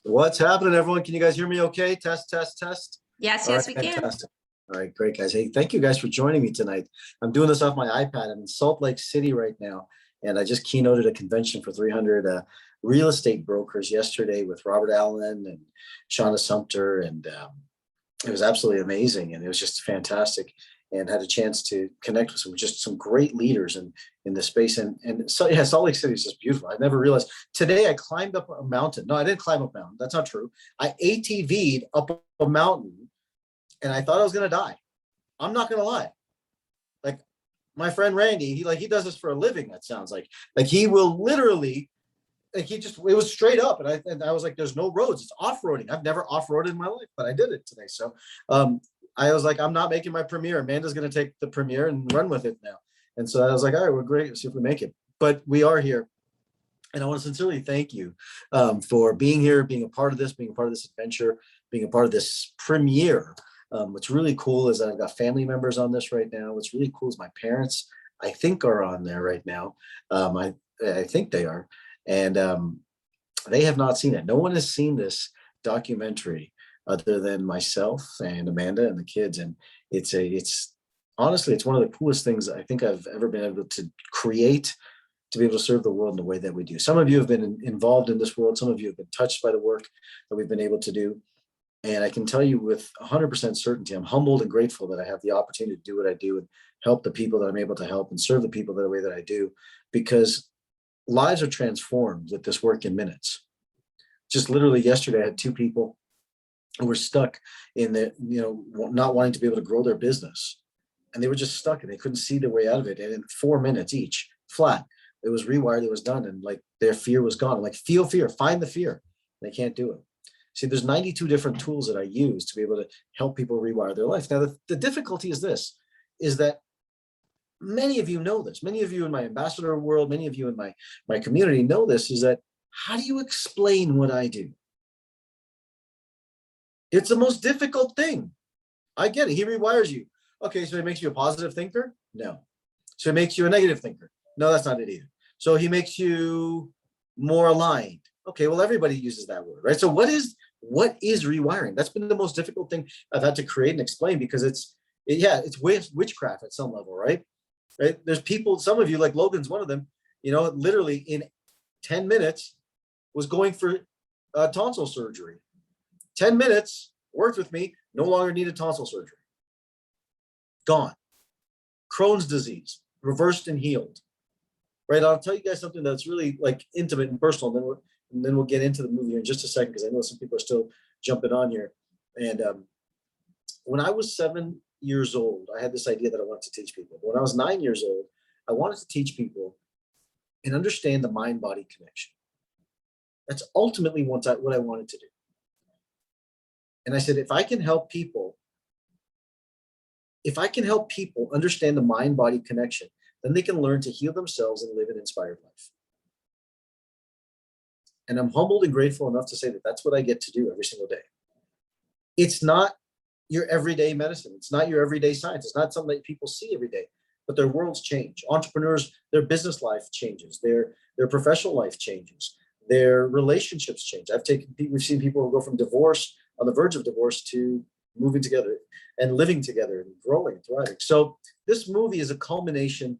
What's happening, everyone? Can you guys hear me okay? Test, test, test. Yes, All right, yes, we can. fantastic. All right, great, guys. Hey, thank you guys for joining me tonight. I'm doing this off my iPad. I'm in Salt Lake City right now, and I just keynoted a convention for 300 real estate brokers yesterday with Robert Allen and Shauna Sumter, and it was absolutely amazing, and it was just fantastic. And had a chance to connect with some great leaders in the space. And so yeah, Salt Lake City is just beautiful. I never realized. Today I climbed up a mountain. No, I didn't climb up a mountain. That's not true. I ATV'd up a mountain, and I thought I was gonna die. I'm not gonna lie. Like my friend Randy, he does this for a living. That sounds like he will literally, like, it was straight up, and I was like, there's no roads. It's off-roading. I've never off-roaded in my life, but I did it today. So I was like, I'm not making my premiere. Amanda's going to take the premiere and run with it now. And so I was like, all right, we're great. Let's see if we make it. But we are here. And I want to sincerely thank you for being here, being a part of this, being a part of this adventure, being a part of this premiere. What's really cool is that I've got family members on this right now. What's really cool is my parents, I think, are on there right now. I think they are. And they have not seen it. No one has seen this documentary other than myself and Amanda and the kids. And it's honestly, it's one of the coolest things I think I've ever been able to create, to be able to serve the world in the way that we do. Some of you have been involved in this world. Some of you have been touched by the work that we've been able to do. And I can tell you with 100% certainty, I'm humbled and grateful that I have the opportunity to do what I do and help the people that I'm able to help and serve the people the way that I do, because lives are transformed with this work in minutes. Just literally yesterday, I had two people who were stuck in the, not wanting to be able to grow their business. And they were just stuck and they couldn't see their way out of it. And in 4 minutes each, flat, it was rewired, it was done. And like their fear was gone. I'm like, feel fear, find the fear. They can't do it. See, there's 92 different tools that I use to be able to help people rewire their life. Now, the difficulty is this, is that many of you know this. Many of you in my ambassador world, many of you in my community know this, is that how do you explain what I do? It's the most difficult thing. I get it. He rewires you. Okay, so he makes you a positive thinker? No. So he makes you a negative thinker? No, that's not it either. So he makes you more aligned. Okay, well, everybody uses that word, right? So what is rewiring? That's been the most difficult thing I've had to create and explain, because it's witchcraft at some level, right? Right? There's people, some of you, like Logan's one of them, literally in 10 minutes was going for tonsil surgery. 10 minutes, worked with me, no longer needed tonsil surgery. Gone. Crohn's disease, reversed and healed. Right? I'll tell you guys something that's really like intimate and personal, and then we'll get into the movie here in just a second, because I know some people are still jumping on here. And when I was 7 years old, I had this idea that I wanted to teach people. When I was 9 years old, I wanted to teach people and understand the mind-body connection. That's ultimately what I wanted to do. And I said, if I can help people understand the mind-body connection, then they can learn to heal themselves and live an inspired life. And I'm humbled and grateful enough to say that that's what I get to do every single day. It's not your everyday medicine. It's not your everyday science. It's not something that people see every day, but their worlds change. Entrepreneurs, their business life changes. Their professional life changes. Their relationships change. We've seen people go from divorce, on the verge of divorce, to moving together and living together and growing and thriving. So this movie is a culmination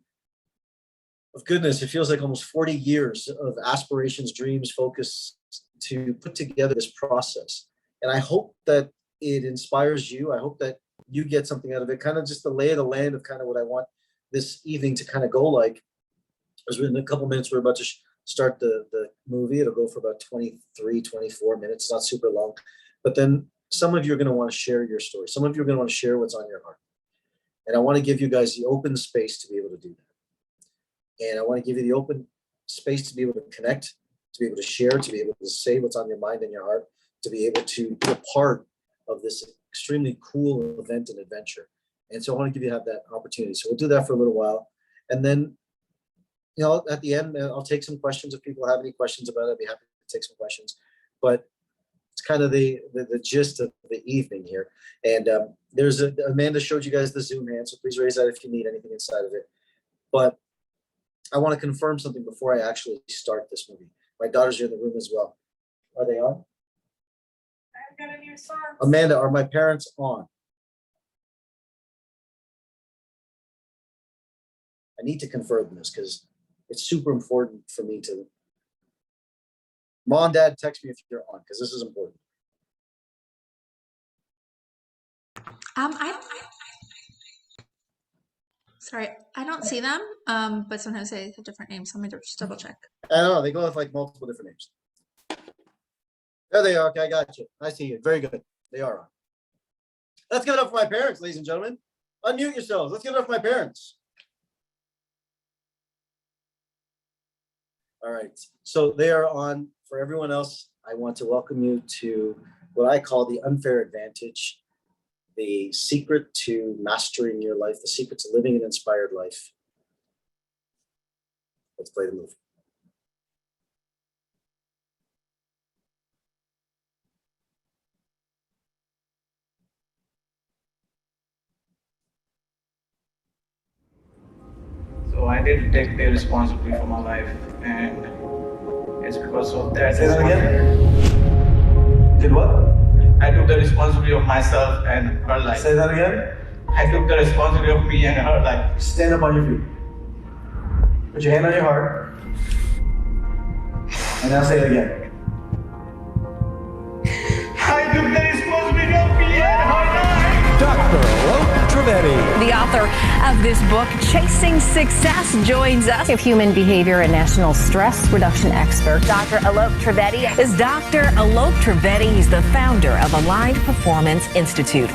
of, goodness, it feels like almost 40 years of aspirations, dreams, focus to put together this process. And I hope that it inspires you. I hope that you get something out of it, kind of just the lay of the land of kind of what I want this evening to kind of go like. As in a couple minutes, we're about to start the movie. It'll go for about 23, 24 minutes. It's not super long. But then some of you are going to want to share your story. Some of you are going to want to share what's on your heart. And I want to give you guys the open space to be able to do that. And I want to give you the open space to be able to connect, to be able to share, to be able to say what's on your mind and your heart, to be able to be a part of this extremely cool event and adventure. And so I want to give you that opportunity. So we'll do that for a little while. And then, at the end, I'll take some questions. If people have any questions about it, I'd be happy to take some questions. But it's kind of the gist of the evening here. And Amanda showed you guys the Zoom hand, so please raise that if you need anything inside of it. But I want to confirm something before I actually start this movie. My daughters are in the room as well. Are they on? Amanda, are my parents on? I need to confirm this because it's super important for me to. Mom, Dad, text me if you're on because this is important. Sorry, I don't see them, but sometimes they have different names. Let me just double check. I don't know. They go with like multiple different names. There they are. Okay, I got you. I see you. Very good. They are on. Let's give it up for my parents, ladies and gentlemen. Unmute yourselves. Let's give it up for my parents. All right. So they are on. For everyone else, I want to welcome you to what I call the unfair advantage, the secret to mastering your life, the secret to living an inspired life. Let's play the movie. So I did take the responsibility for my life, and it's because of that. Say that again? Did what? I took the responsibility of myself and her life. Say that again? I took the responsibility of me and her life. Stand up on your feet. Put your hand on your heart. And now say it again. I took the responsibility of me and her life. Dr. Alok Trivedi, the author of this book, Chasing Success, joins us. Of human behavior and national stress reduction expert, Dr. Alok Trivedi. Is Dr. Alok Trivedi. He's the founder of Aligned Performance Institute.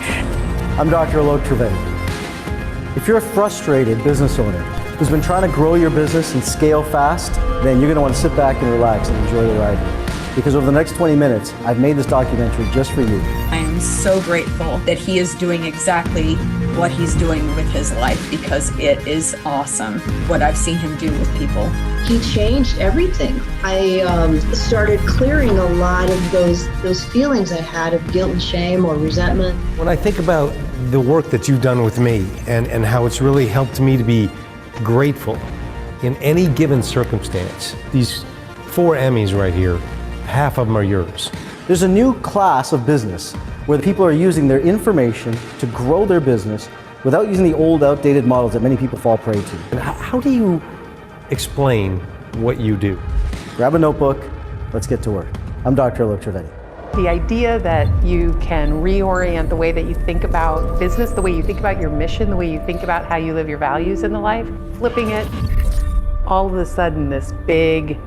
I'm Dr. Alok Trivedi. If you're a frustrated business owner who's been trying to grow your business and scale fast, then you're going to want to sit back and relax and enjoy the ride. Because over the next 20 minutes, I've made this documentary just for you. I am so grateful that he is doing exactly what he's doing with his life, because it is awesome what I've seen him do with people. He changed everything. I started clearing a lot of those feelings I had of guilt and shame or resentment. when I think about the work that you've done with me and how it's really helped me to be grateful in any given circumstance, these 4 Emmys right here, half of them are yours. There's a new class of business where people are using their information to grow their business without using the old, outdated models that many people fall prey to. And how do you explain what you do? Grab a notebook, let's get to work. I'm Dr. Alok Trivedi. The idea that you can reorient the way that you think about business, the way you think about your mission, the way you think about how you live your values in the life, flipping it, all of a sudden this big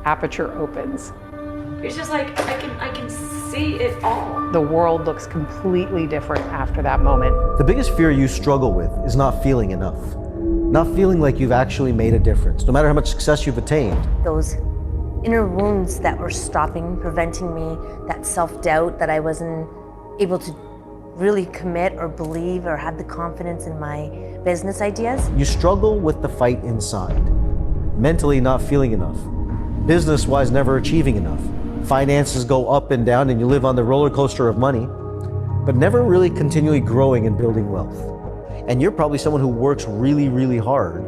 aperture opens. It's just like I can see it all. The world looks completely different after that moment. The biggest fear you struggle with is not feeling enough. Not feeling like you've actually made a difference, no matter how much success you've attained. Those inner wounds that were stopping, preventing me, that self-doubt that I wasn't able to really commit or believe or have the confidence in my business ideas. You struggle with the fight inside. Mentally not feeling enough. Business-wise never achieving enough. Finances go up and down and you live on the roller coaster of money, but never really continually growing and building wealth. And you're probably someone who works really, really hard,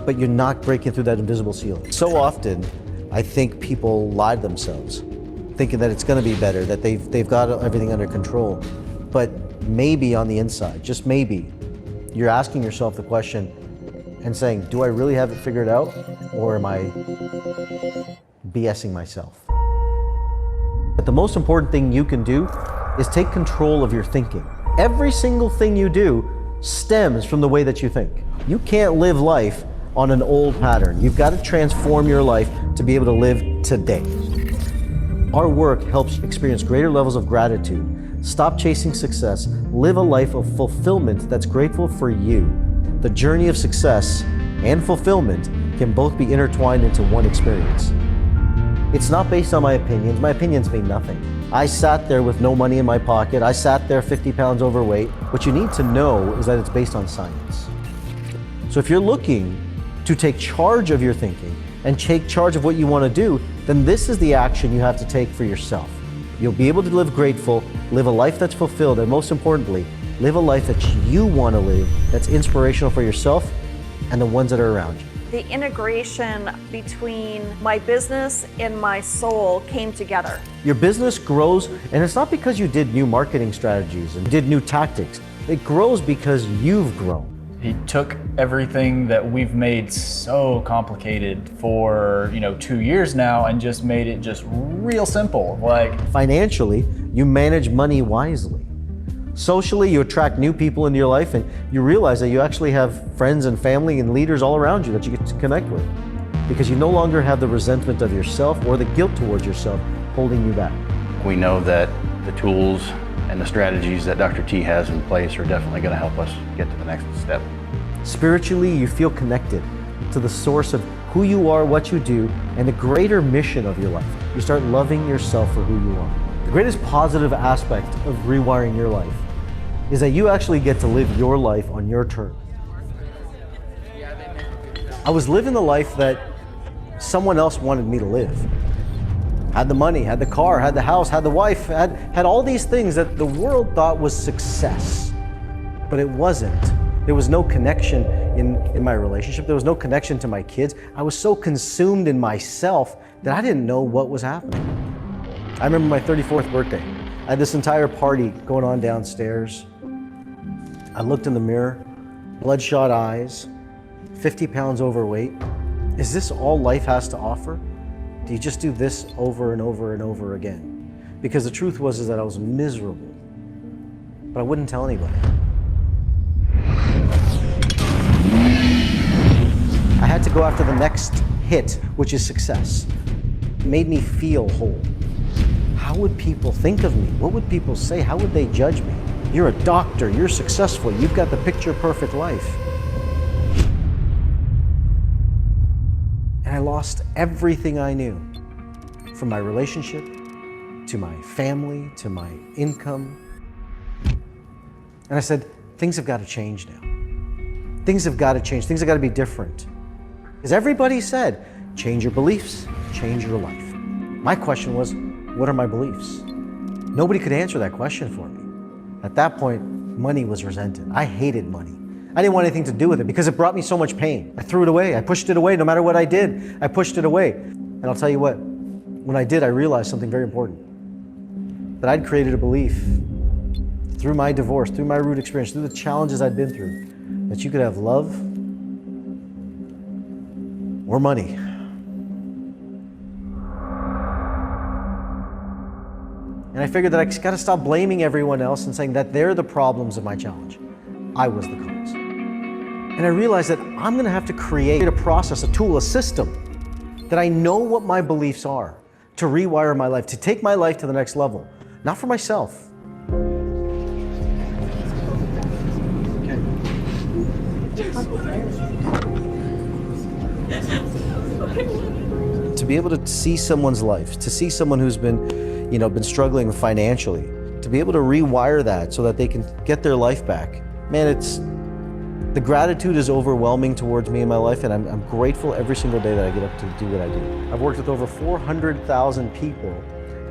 but you're not breaking through that invisible ceiling. So often, I think people lie to themselves, thinking that it's gonna be better, that they've got everything under control. But maybe on the inside, just maybe, you're asking yourself the question and saying, do I really have it figured out? Or am I BSing myself? But the most important thing you can do is take control of your thinking. Every single thing you do stems from the way that you think. You can't live life on an old pattern. You've got to transform your life to be able to live today. Our work helps experience greater levels of gratitude, stop chasing success, live a life of fulfillment that's grateful for you. The journey of success and fulfillment can both be intertwined into one experience. It's not based on my opinions. My opinions mean nothing. I sat there with no money in my pocket. I sat there 50 pounds overweight. What you need to know is that it's based on science. So if you're looking to take charge of your thinking and take charge of what you want to do, then this is the action you have to take for yourself. You'll be able to live grateful, live a life that's fulfilled, and most importantly, live a life that you want to live, that's inspirational for yourself and the ones that are around you. The integration between my business and my soul came together. Your business grows, and it's not because you did new marketing strategies and did new tactics. It grows because you've grown. He took everything that we've made so complicated for, 2 years now and just made it just real simple. Like, financially, you manage money wisely. Socially, you attract new people into your life, and you realize that you actually have friends and family and leaders all around you that you get to connect with, because you no longer have the resentment of yourself or the guilt towards yourself holding you back. We know that the tools and the strategies that Dr. T has in place are definitely going to help us get to the next step. Spiritually, you feel connected to the source of who you are, what you do, and the greater mission of your life. You start loving yourself for who you are. The greatest positive aspect of rewiring your life is that you actually get to live your life on your terms. I was living the life that someone else wanted me to live. Had the money, had the car, had the house, had the wife, had all these things that the world thought was success. But it wasn't. There was no connection in my relationship. There was no connection to my kids. I was so consumed in myself that I didn't know what was happening. I remember my 34th birthday. I had this entire party going on downstairs. I looked in the mirror, bloodshot eyes, 50 pounds overweight. Is this all life has to offer? Do you just do this over and over and over again? Because the truth was that I was miserable, but I wouldn't tell anybody. I had to go after the next hit, which is success. It made me feel whole. How would people think of me? What would people say? How would they judge me? You're a doctor, you're successful, you've got the picture-perfect life. And I lost everything I knew, from my relationship, to my family, to my income. And I said, things have got to change now. Things have got to change, things have got to be different. Because everybody said, change your beliefs, change your life. My question was, what are my beliefs? Nobody could answer that question for me. At that point, money was resented. I hated money. I didn't want anything to do with it because it brought me so much pain. I threw it away. I pushed it away. No matter what I did, I pushed it away. And I'll tell you what, when I did, I realized something very important. That I'd created a belief through my divorce, through my root experience, through the challenges I'd been through, that you could have love or money. And I figured that I just got to stop blaming everyone else and saying that they're the problems of my challenge. I was the cause. And I realized that I'm going to have to create a process, a tool, a system that I know what my beliefs are to rewire my life, to take my life to the next level, not for myself. To be able to see someone's life, to see someone who's been struggling financially, to be able to rewire that so that they can get their life back. Man, the gratitude is overwhelming towards me in my life, and I'm grateful every single day that I get up to do what I do. I've worked with over 400,000 people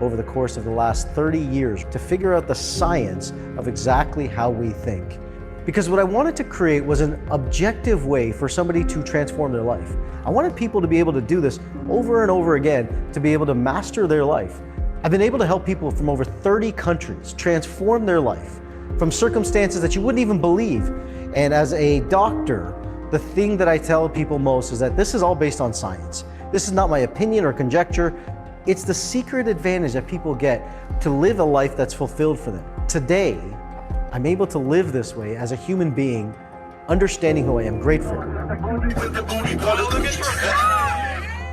over the course of the last 30 years to figure out the science of exactly how we think. Because what I wanted to create was an objective way for somebody to transform their life. I wanted people to be able to do this over and over again, to be able to master their life. I've been able to help people from over 30 countries transform their life from circumstances that you wouldn't even believe. And as a doctor, the thing that I tell people most is that this is all based on science. This is not my opinion or conjecture. It's the secret advantage that people get to live a life that's fulfilled for them. Today, I'm able to live this way as a human being, understanding who I am, grateful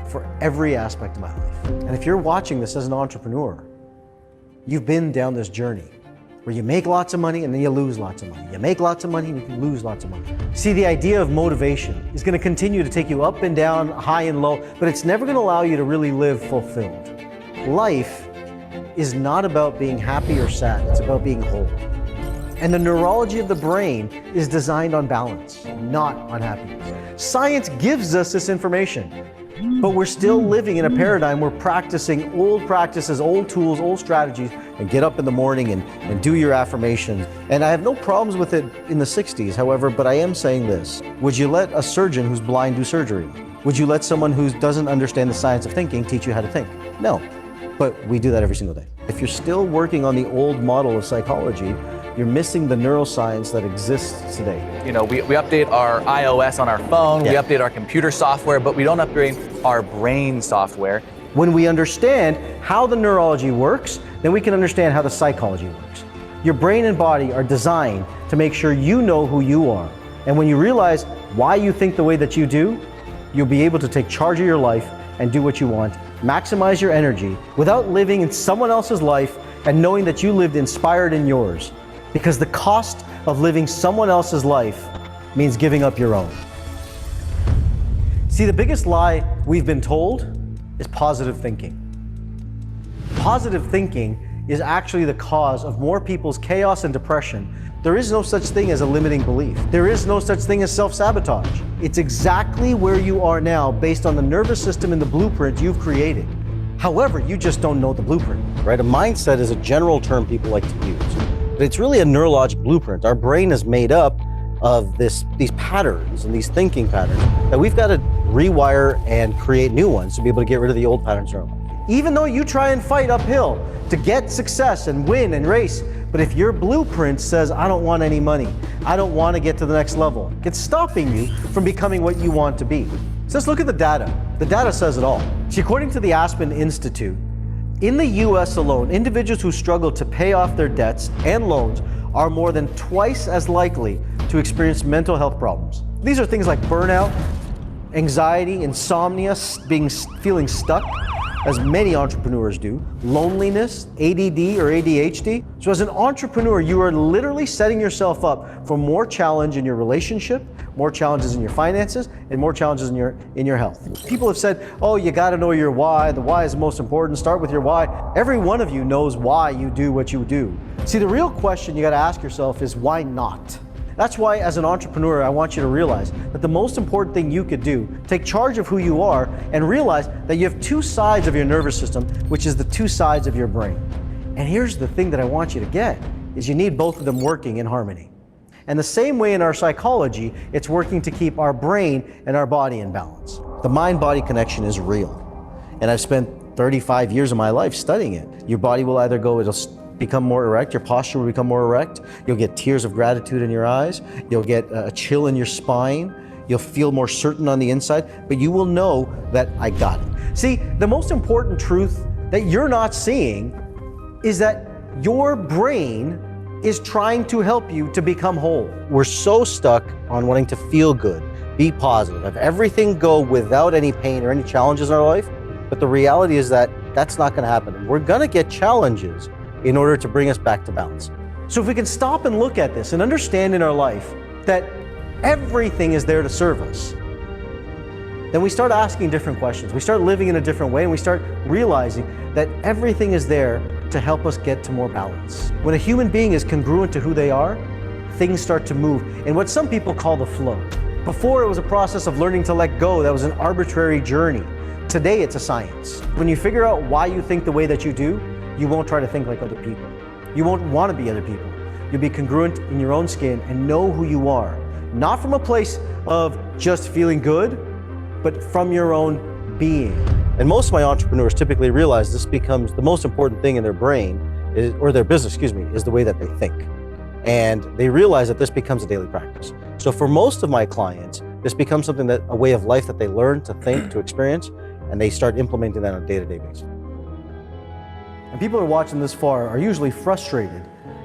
for every aspect of my life. And if you're watching this as an entrepreneur, you've been down this journey where you make lots of money and then you lose lots of money. You make lots of money and you lose lots of money. See, the idea of motivation is going to continue to take you up and down, high and low, but it's never going to allow you to really live fulfilled. Life is not about being happy or sad. It's about being whole. And the neurology of the brain is designed on balance, not on happiness. Science gives us this information. But we're still living in a paradigm where practicing old practices, old tools, old strategies, and get up in the morning and do your affirmations. And I have no problems with it in the 60s, however, but I am saying this. Would you let a surgeon who's blind do surgery? Would you let someone who doesn't understand the science of thinking teach you how to think? No, but we do that every single day. If you're still working on the old model of psychology, you're missing the neuroscience that exists today. You know, we update our iOS on our phone, we update our computer software, but we don't upgrade our brain software. When we understand how the neurology works, then we can understand how the psychology works. Your brain and body are designed to make sure you know who you are. And when you realize why you think the way that you do, you'll be able to take charge of your life and do what you want, maximize your energy without living in someone else's life and knowing that you lived inspired in yours. Because the cost of living someone else's life means giving up your own. See, the biggest lie we've been told is positive thinking. Positive thinking is actually the cause of more people's chaos and depression. There is no such thing as a limiting belief. There is no such thing as self-sabotage. It's exactly where you are now based on the nervous system and the blueprint you've created. However, you just don't know the blueprint, right? A mindset is a general term people like to use. But it's really a neurologic blueprint. Our brain is made up of these patterns and these thinking patterns that we've got to rewire and create new ones to be able to get rid of the old patterns in our life. Even though you try and fight uphill to get success and win and race, but if your blueprint says, I don't want any money, I don't want to get to the next level, it's stopping you from becoming what you want to be. So let's look at the data. The data says it all. See, according to the Aspen Institute, in the US alone, individuals who struggle to pay off their debts and loans are more than twice as likely to experience mental health problems. These are things like burnout, anxiety, insomnia, feeling stuck, as many entrepreneurs do, loneliness, ADD or ADHD. So as an entrepreneur, you are literally setting yourself up for more challenge in your relationship, more challenges in your finances, and more challenges in your health. People have said, oh, you gotta know your why. The why is the most important. Start with your why. Every one of you knows why you do what you do. See, the real question you gotta ask yourself is why not? That's why, as an entrepreneur, I want you to realize that the most important thing you could do, take charge of who you are and realize that you have two sides of your nervous system, which is the two sides of your brain. And here's the thing that I want you to get, is you need both of them working in harmony. And the same way in our psychology, it's working to keep our brain and our body in balance. The mind-body connection is real. And I've spent 35 years of my life studying it. Your body will either go, it'll become more erect, your posture will become more erect, you'll get tears of gratitude in your eyes, you'll get a chill in your spine, you'll feel more certain on the inside, but you will know that I got it. See, the most important truth that you're not seeing is that your brain is trying to help you to become whole. We're so stuck on wanting to feel good, be positive, have everything go without any pain or any challenges in our life, but the reality is that that's not gonna happen. We're gonna get challenges in order to bring us back to balance. So if we can stop and look at this and understand in our life that everything is there to serve us, then we start asking different questions. We start living in a different way, and we start realizing that everything is there to help us get to more balance. When a human being is congruent to who they are, things start to move in what some people call the flow. Before, it was a process of learning to let go. That was an arbitrary journey. Today, it's a science. When you figure out why you think the way that you do, you won't try to think like other people. You won't want to be other people. You'll be congruent in your own skin and know who you are. Not from a place of just feeling good, but from your own being. And most of my entrepreneurs typically realize this becomes the most important thing in their brain, or their business, is the way that they think. And they realize that this becomes a daily practice. So for most of my clients, this becomes something that, a way of life that they learn to think, to experience, and they start implementing that on a day-to-day basis. And people who are watching this far are usually frustrated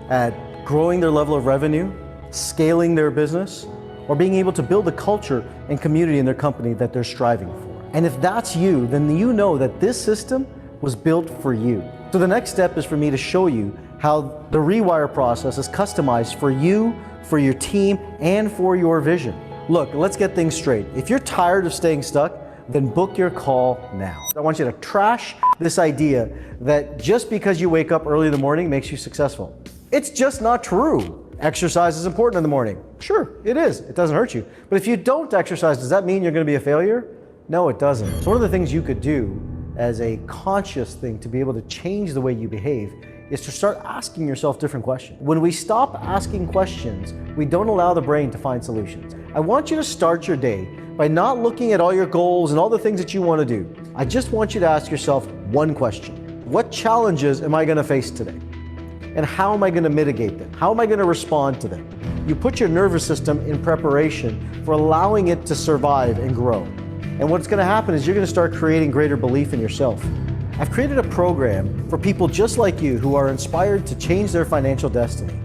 at growing their level of revenue, scaling their business, or being able to build a culture and community in their company that they're striving for. And if that's you, then you know that this system was built for you. So the next step is for me to show you how the rewire process is customized for you, for your team, and for your vision. Look, let's get things straight. If you're tired of staying stuck, then book your call now. I want you to trash this idea that just because you wake up early in the morning makes you successful. It's just not true. Exercise is important in the morning. Sure, it is. It doesn't hurt you. But if you don't exercise, does that mean you're going to be a failure? No, it doesn't. So one of the things you could do as a conscious thing to be able to change the way you behave is to start asking yourself different questions. When we stop asking questions, we don't allow the brain to find solutions. I want you to start your day by not looking at all your goals and all the things that you want to do. I just want you to ask yourself one question. What challenges am I going to face today? And how am I going to mitigate them? How am I going to respond to them? You put your nervous system in preparation for allowing it to survive and grow. And what's going to happen is you're going to start creating greater belief in yourself. I've created a program for people just like you who are inspired to change their financial destiny.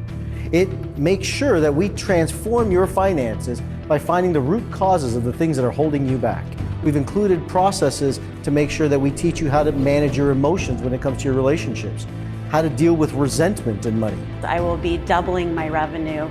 It makes sure that we transform your finances by finding the root causes of the things that are holding you back. We've included processes to make sure that we teach you how to manage your emotions when it comes to your relationships, how to deal with resentment in money. I will be doubling my revenue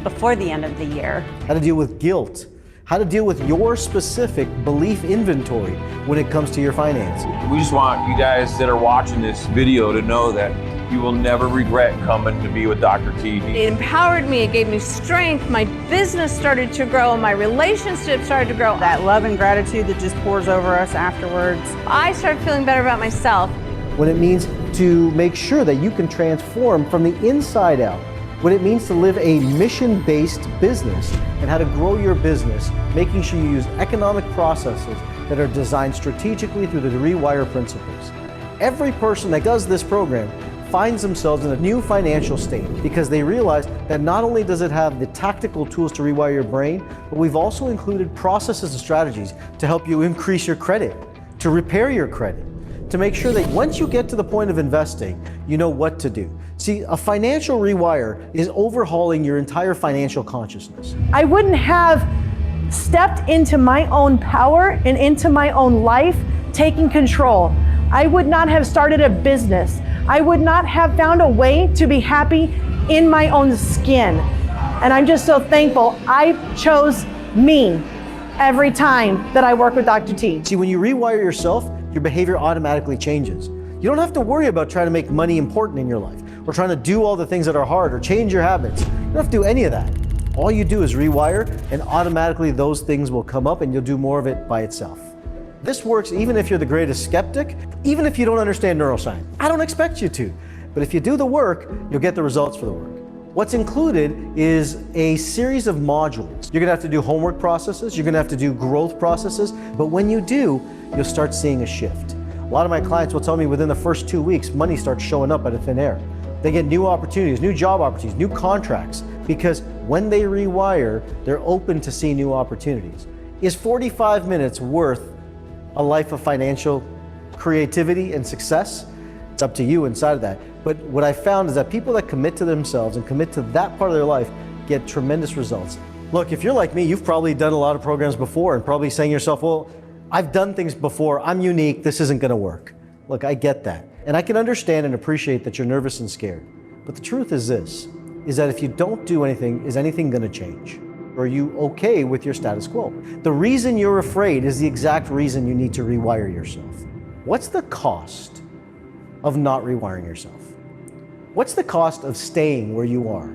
before the end of the year. How to deal with guilt, how to deal with your specific belief inventory when it comes to your finances. We just want you guys that are watching this video to know that you will never regret coming to be with Dr. T. It empowered me, it gave me strength, my business started to grow, my relationships started to grow. That love and gratitude that just pours over us afterwards. I started feeling better about myself. What it means to make sure that you can transform from the inside out. What it means to live a mission-based business and how to grow your business, making sure you use economic processes that are designed strategically through the Rewire principles. Every person that does this program finds themselves in a new financial state because they realize that not only does it have the tactical tools to rewire your brain, but we've also included processes and strategies to help you increase your credit, to repair your credit, to make sure that once you get to the point of investing, you know what to do. See, a financial rewire is overhauling your entire financial consciousness. I wouldn't have stepped into my own power and into my own life, taking control. I would not have started a business. I would not have found a way to be happy in my own skin. And I'm just so thankful I chose me every time that I work with Dr. T. See, when you rewire yourself, your behavior automatically changes. You don't have to worry about trying to make money important in your life or trying to do all the things that are hard or change your habits. You don't have to do any of that. All you do is rewire and automatically those things will come up and you'll do more of it by itself. This works even if you're the greatest skeptic, even if you don't understand neuroscience. I don't expect you to, but if you do the work, you'll get the results for the work. What's included is a series of modules. You're gonna have to do homework processes, you're gonna have to do growth processes, but when you do, you'll start seeing a shift. A lot of my clients will tell me within the first 2 weeks, money starts showing up out of thin air. They get new opportunities, new job opportunities, new contracts, because when they rewire, they're open to see new opportunities. Is 45 minutes worth a life of financial creativity and success? It's up to you inside of that. But what I found is that people that commit to themselves and commit to that part of their life get tremendous results. Look, if you're like me, you've probably done a lot of programs before and probably saying to yourself, well, I've done things before, I'm unique, this isn't gonna work. Look, I get that. And I can understand and appreciate that you're nervous and scared. But the truth is this, is that if you don't do anything, is anything gonna change? Or are you okay with your status quo? The reason you're afraid is the exact reason you need to rewire yourself. What's the cost of not rewiring yourself? What's the cost of staying where you are?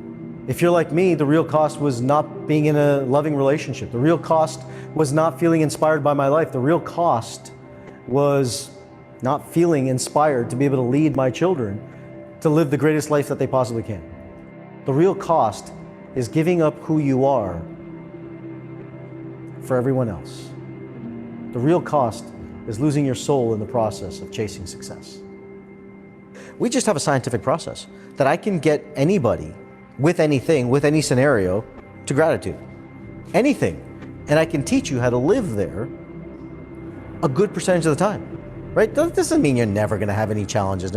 If you're like me, the real cost was not being in a loving relationship. The real cost was not feeling inspired by my life. The real cost was not feeling inspired to be able to lead my children to live the greatest life that they possibly can. The real cost is giving up who you are for everyone else. The real cost is losing your soul in the process of chasing success. We just have a scientific process that I can get anybody with anything, with any scenario, to gratitude. Anything. And I can teach you how to live there a good percentage of the time, right? That doesn't mean you're never gonna have any challenges,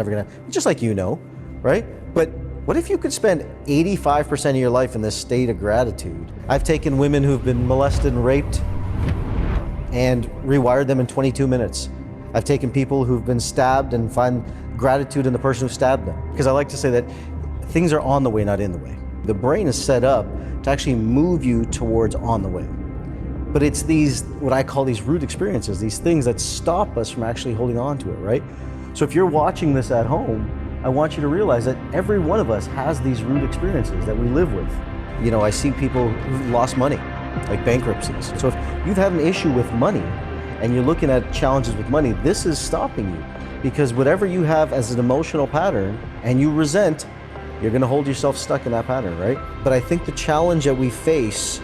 just like you know, right? But what if you could spend 85% of your life in this state of gratitude? I've taken women who've been molested and raped and rewired them in 22 minutes. I've taken people who've been stabbed and find gratitude in the person who stabbed them. Because I like to say that things are on the way, not in the way. The brain is set up to actually move you towards on the way. But it's these, what I call these root experiences, these things that stop us from actually holding on to it, right? So if you're watching this at home, I want you to realize that every one of us has these root experiences that we live with. You know, I see people who've lost money, like bankruptcies. So if you've had an issue with money and you're looking at challenges with money, this is stopping you. Because whatever you have as an emotional pattern and you resent, you're gonna hold yourself stuck in that pattern, right? But I think the challenge that we face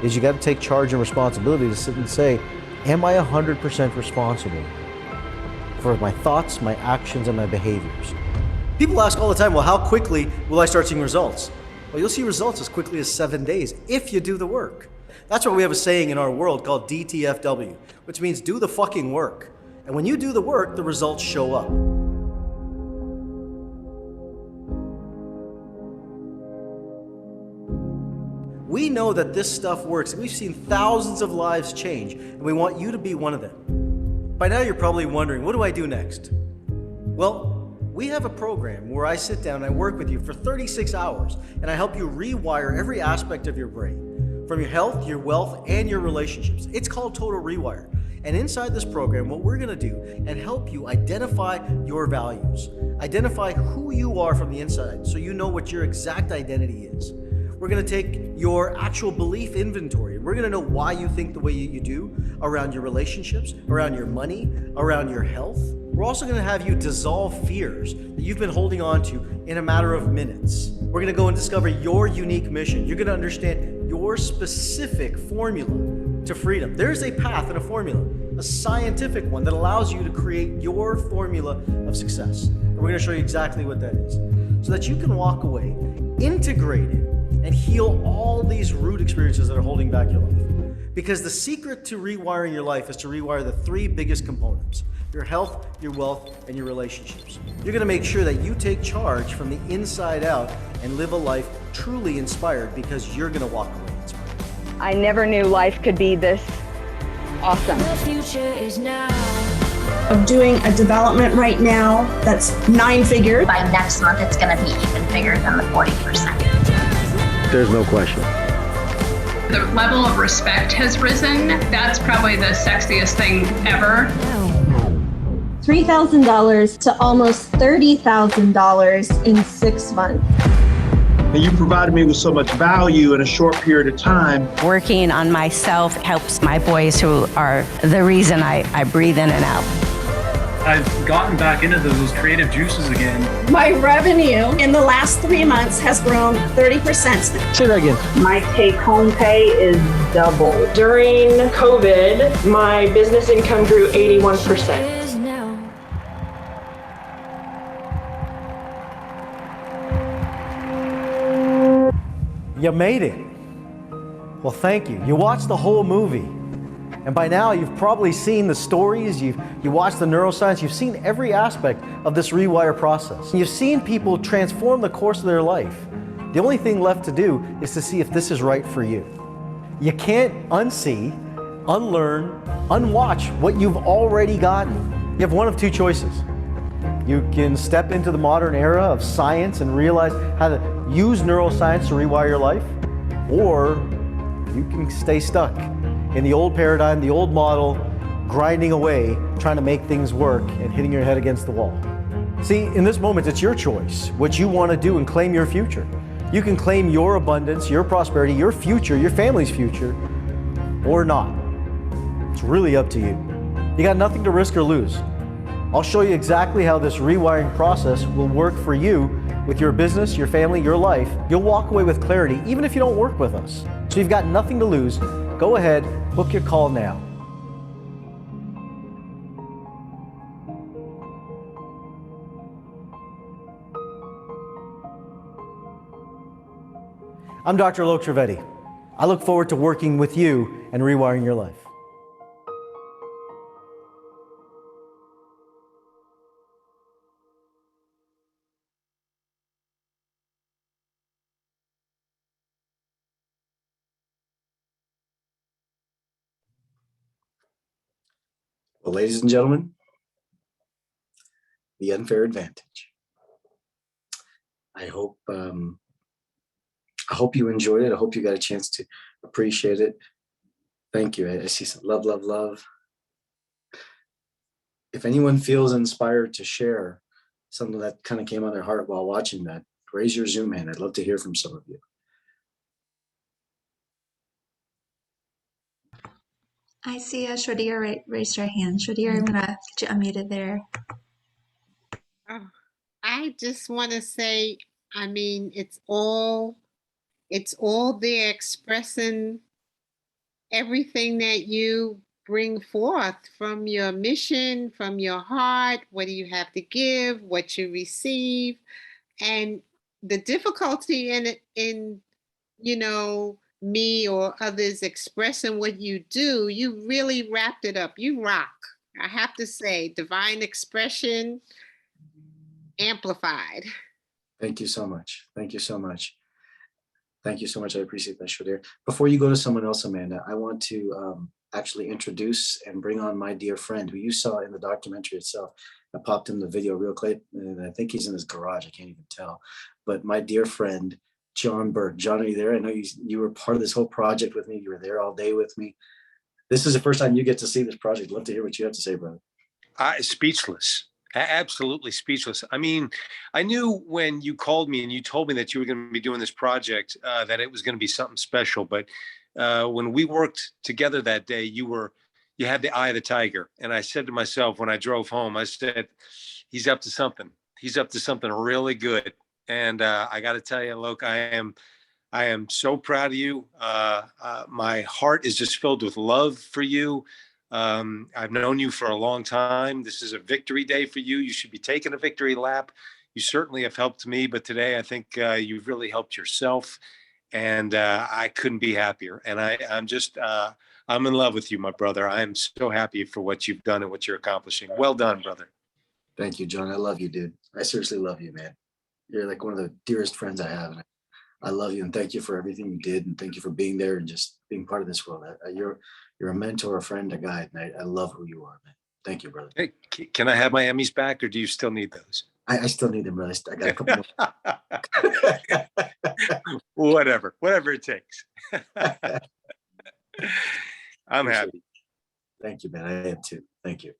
is you gotta take charge and responsibility to sit and say, am I 100% responsible for my thoughts, my actions, and my behaviors? People ask all the time, well, how quickly will I start seeing results? Well, you'll see results as quickly as 7 days if you do the work. That's why we have a saying in our world called DTFW, which means do the fucking work. And when you do the work, the results show up. We know that this stuff works. We've seen thousands of lives change, and we want you to be one of them. By now, you're probably wondering, what do I do next? Well, we have a program where I sit down and I work with you for 36 hours, and I help you rewire every aspect of your brain, from your health, your wealth, and your relationships. It's called Total Rewire. And inside this program, what we're gonna do and help you identify your values, identify who you are from the inside so you know what your exact identity is. We're gonna take your actual belief inventory. We're gonna know why you think the way you do around your relationships, around your money, around your health. We're also gonna have you dissolve fears that you've been holding on to in a matter of minutes. We're gonna go and discover your unique mission. You're gonna understand your specific formula to freedom. There's a path and a formula, a scientific one that allows you to create your formula of success. And we're gonna show you exactly what that is so that you can walk away integrated and heal all these root experiences that are holding back your life. Because the secret to rewiring your life is to rewire the 3 biggest components: your health, your wealth, and your relationships. You're gonna make sure that you take charge from the inside out and live a life truly inspired, because you're gonna walk away inspired. I never knew life could be this awesome. The future is now. I'm doing a development right now that's 9 figures. By next month, it's going to be even bigger than the 40%. There's no question. The level of respect has risen. That's probably the sexiest thing ever. $3,000 to almost $30,000 in 6 months. And you provided me with so much value in a short period of time. Working on myself helps my boys, who are the reason I breathe in and out. I've gotten back into those creative juices again. My revenue in the last 3 months has grown 30%. Say that again. My take-home pay is double. During COVID, my business income grew 81%. You made it. Well, thank you. You watched the whole movie. And by now, you've probably seen the stories, you watched the neuroscience, you've seen every aspect of this rewire process. You've seen people transform the course of their life. The only thing left to do is to see if this is right for you. You can't unsee, unlearn, unwatch what you've already gotten. You have one of 2 choices. You can step into the modern era of science and realize how to use neuroscience to rewire your life, or you can stay stuck in the old paradigm, the old model, grinding away, trying to make things work and hitting your head against the wall. See, in this moment, it's your choice, what you want to do and claim your future. You can claim your abundance, your prosperity, your future, your family's future, or not. It's really up to you. You got nothing to risk or lose. I'll show you exactly how this rewiring process will work for you with your business, your family, your life. You'll walk away with clarity, even if you don't work with us. So you've got nothing to lose. Go ahead, book your call now. I'm Dr. Alok Trivedi. I look forward to working with you and rewiring your life. Well, ladies and gentlemen, the unfair advantage. I hope you enjoyed it. I hope you got a chance to appreciate it. Thank you. I see some love, love, love. If anyone feels inspired to share something that kind of came on their heart while watching that, raise your Zoom hand. I'd love to hear from some of you. I see Shradir raised her hand. Shradir, I'm gonna get you unmuted there. Oh, I just want to say, I mean, it's all there expressing everything that you bring forth from your mission, from your heart. What do you have to give? What you receive, and the difficulty in you know me or others expressing what you do. You really wrapped it up. You rock. I have to say, divine expression amplified. Thank you so much. Thank you so much. Thank you so much. I appreciate that, Shadir. Before you go to someone else, Amanda, I want to actually introduce and bring on my dear friend who you saw in the documentary itself. I popped in the video real quick, and I think he's in his garage. I can't even tell. But my dear friend, John Burke. John, are you there? I know you were part of this whole project with me. You were there all day with me. This is the first time you get to see this project. Love to hear what you have to say, brother. Speechless. Absolutely speechless. I mean, I knew when you called me and you told me that you were going to be doing this project, that it was going to be something special. But when we worked together that day, you had the eye of the tiger. And I said to myself when I drove home, I said, he's up to something. He's up to something really good. And I got to tell you, Alok, I am so proud of you. My heart is just filled with love for you. I've known you for a long time. This is a victory day for you. You should be taking a victory lap. You certainly have helped me, but today I think you've really helped yourself, and I couldn't be happier. And I'm in love with you, my brother. I am so happy for what you've done and what you're accomplishing. Well done, brother. Thank you, John. I love you, dude. I seriously love you, man. You're like one of the dearest friends I have. And I love you, and thank you for everything you did, and thank you for being there and just being part of this world. You're a mentor, a friend, a guide, and I love who you are, man. Thank you, brother. Hey, can I have my Emmys back, or do you still need those? I still need them, brother. I got a couple more. Whatever it takes. I'm happy. Thank you, man. I am too. Thank you.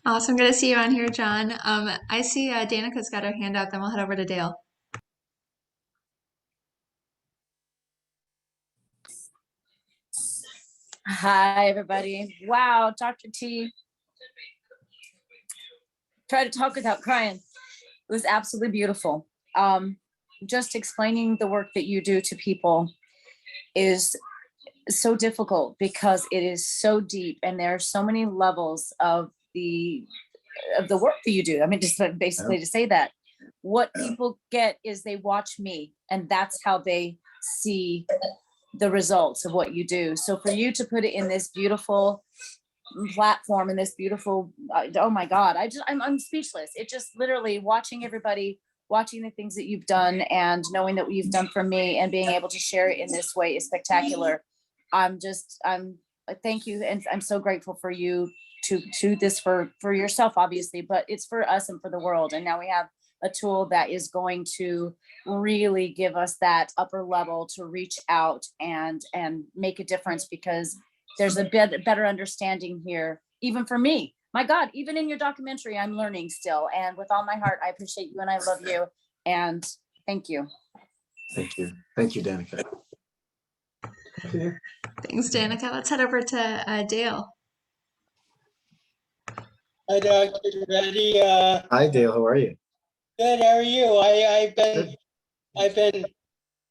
Awesome. Good to see you on here, John. I see Danica's got her hand up, then we'll head over to Dale. Hi, everybody. Wow, Dr. T. Try to talk without crying. It was absolutely beautiful. Just explaining the work that you do to people is so difficult because it is so deep, and there are so many levels of the work that you do. I mean, just basically to say that what people get is they watch me, and that's how they see the results of what you do. So for you to put it in this beautiful platform, in this beautiful, oh my God, I'm speechless. It just literally watching everybody, watching the things that you've done and knowing that what you've done for me and being able to share it in this way is spectacular. Thank you. And I'm so grateful for you to do this for yourself, obviously, but it's for us and for the world. And now we have a tool that is going to really give us that upper level to reach out and make a difference, because there's a better understanding here, even for me. My God, even in your documentary, I'm learning still. And with all my heart, I appreciate you and I love you. And thank you. Thank you. Thank you, Danica. Thanks, Danica. Let's head over to Dale. Hi, Dr. Trivedi. Hi, Dale. How are you? Good. How are you? I've been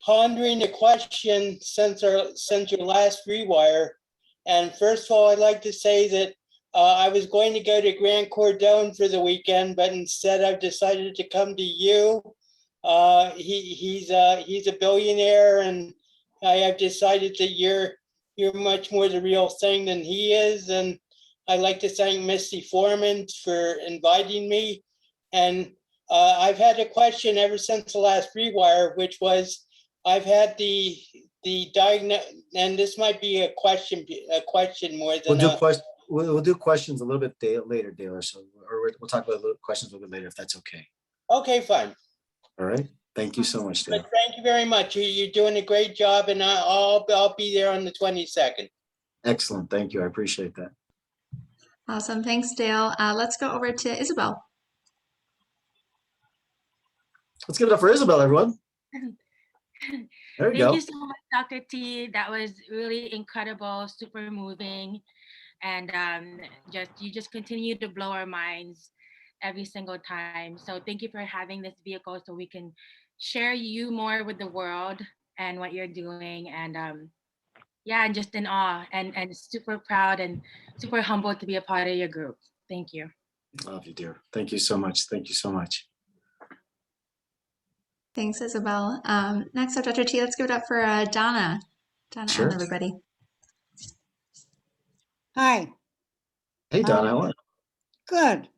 pondering the question since your last rewire. And first of all, I'd like to say that I was going to go to Grand Cordon for the weekend, but instead I've decided to come to you. He's a billionaire, and I have decided that you're much more the real thing than he is. And I'd like to thank Misty Foreman for inviting me. And I've had a question ever since the last rewire, which was I've had the diagnosis, and this might be a question more than we'll do questions a little bit later, Dale, or we'll talk about questions a little bit later if that's okay. Okay, fine. All right. Thank you so much, Dale. But thank you very much. You're doing a great job, and I'll be there on the 22nd. Excellent. Thank you. I appreciate that. Awesome. Thanks, Dale. Let's go over to There you Thank go. you so much, Dr. T. That was really incredible, super moving. And you just continue to blow our minds every single time. So thank you for having this vehicle so we can share you more with the world and what you're doing. And yeah, and just in awe and super proud and super humbled to be a part of your group. Thank you. Love you, dear. Thank you so much. Thank you so much. Thanks, Isabel. Next up, Dr. T, let's give it up for Donna. Donna, Sure. everybody. Hi. Hey, Donna, how are you? Good.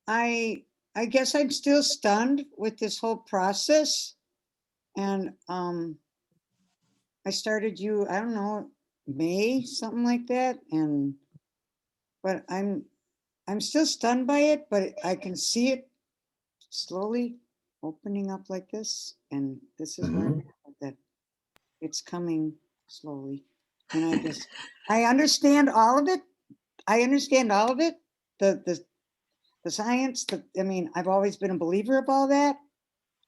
I guess I'm still stunned with this whole process. And I started you, I don't know, May, something like that. But I'm still stunned by it, but I can see it slowly opening up like this. And this is where I'm at, that it's coming slowly. And I understand all of it. I understand all of it. The science, I mean, I've always been a believer of all that.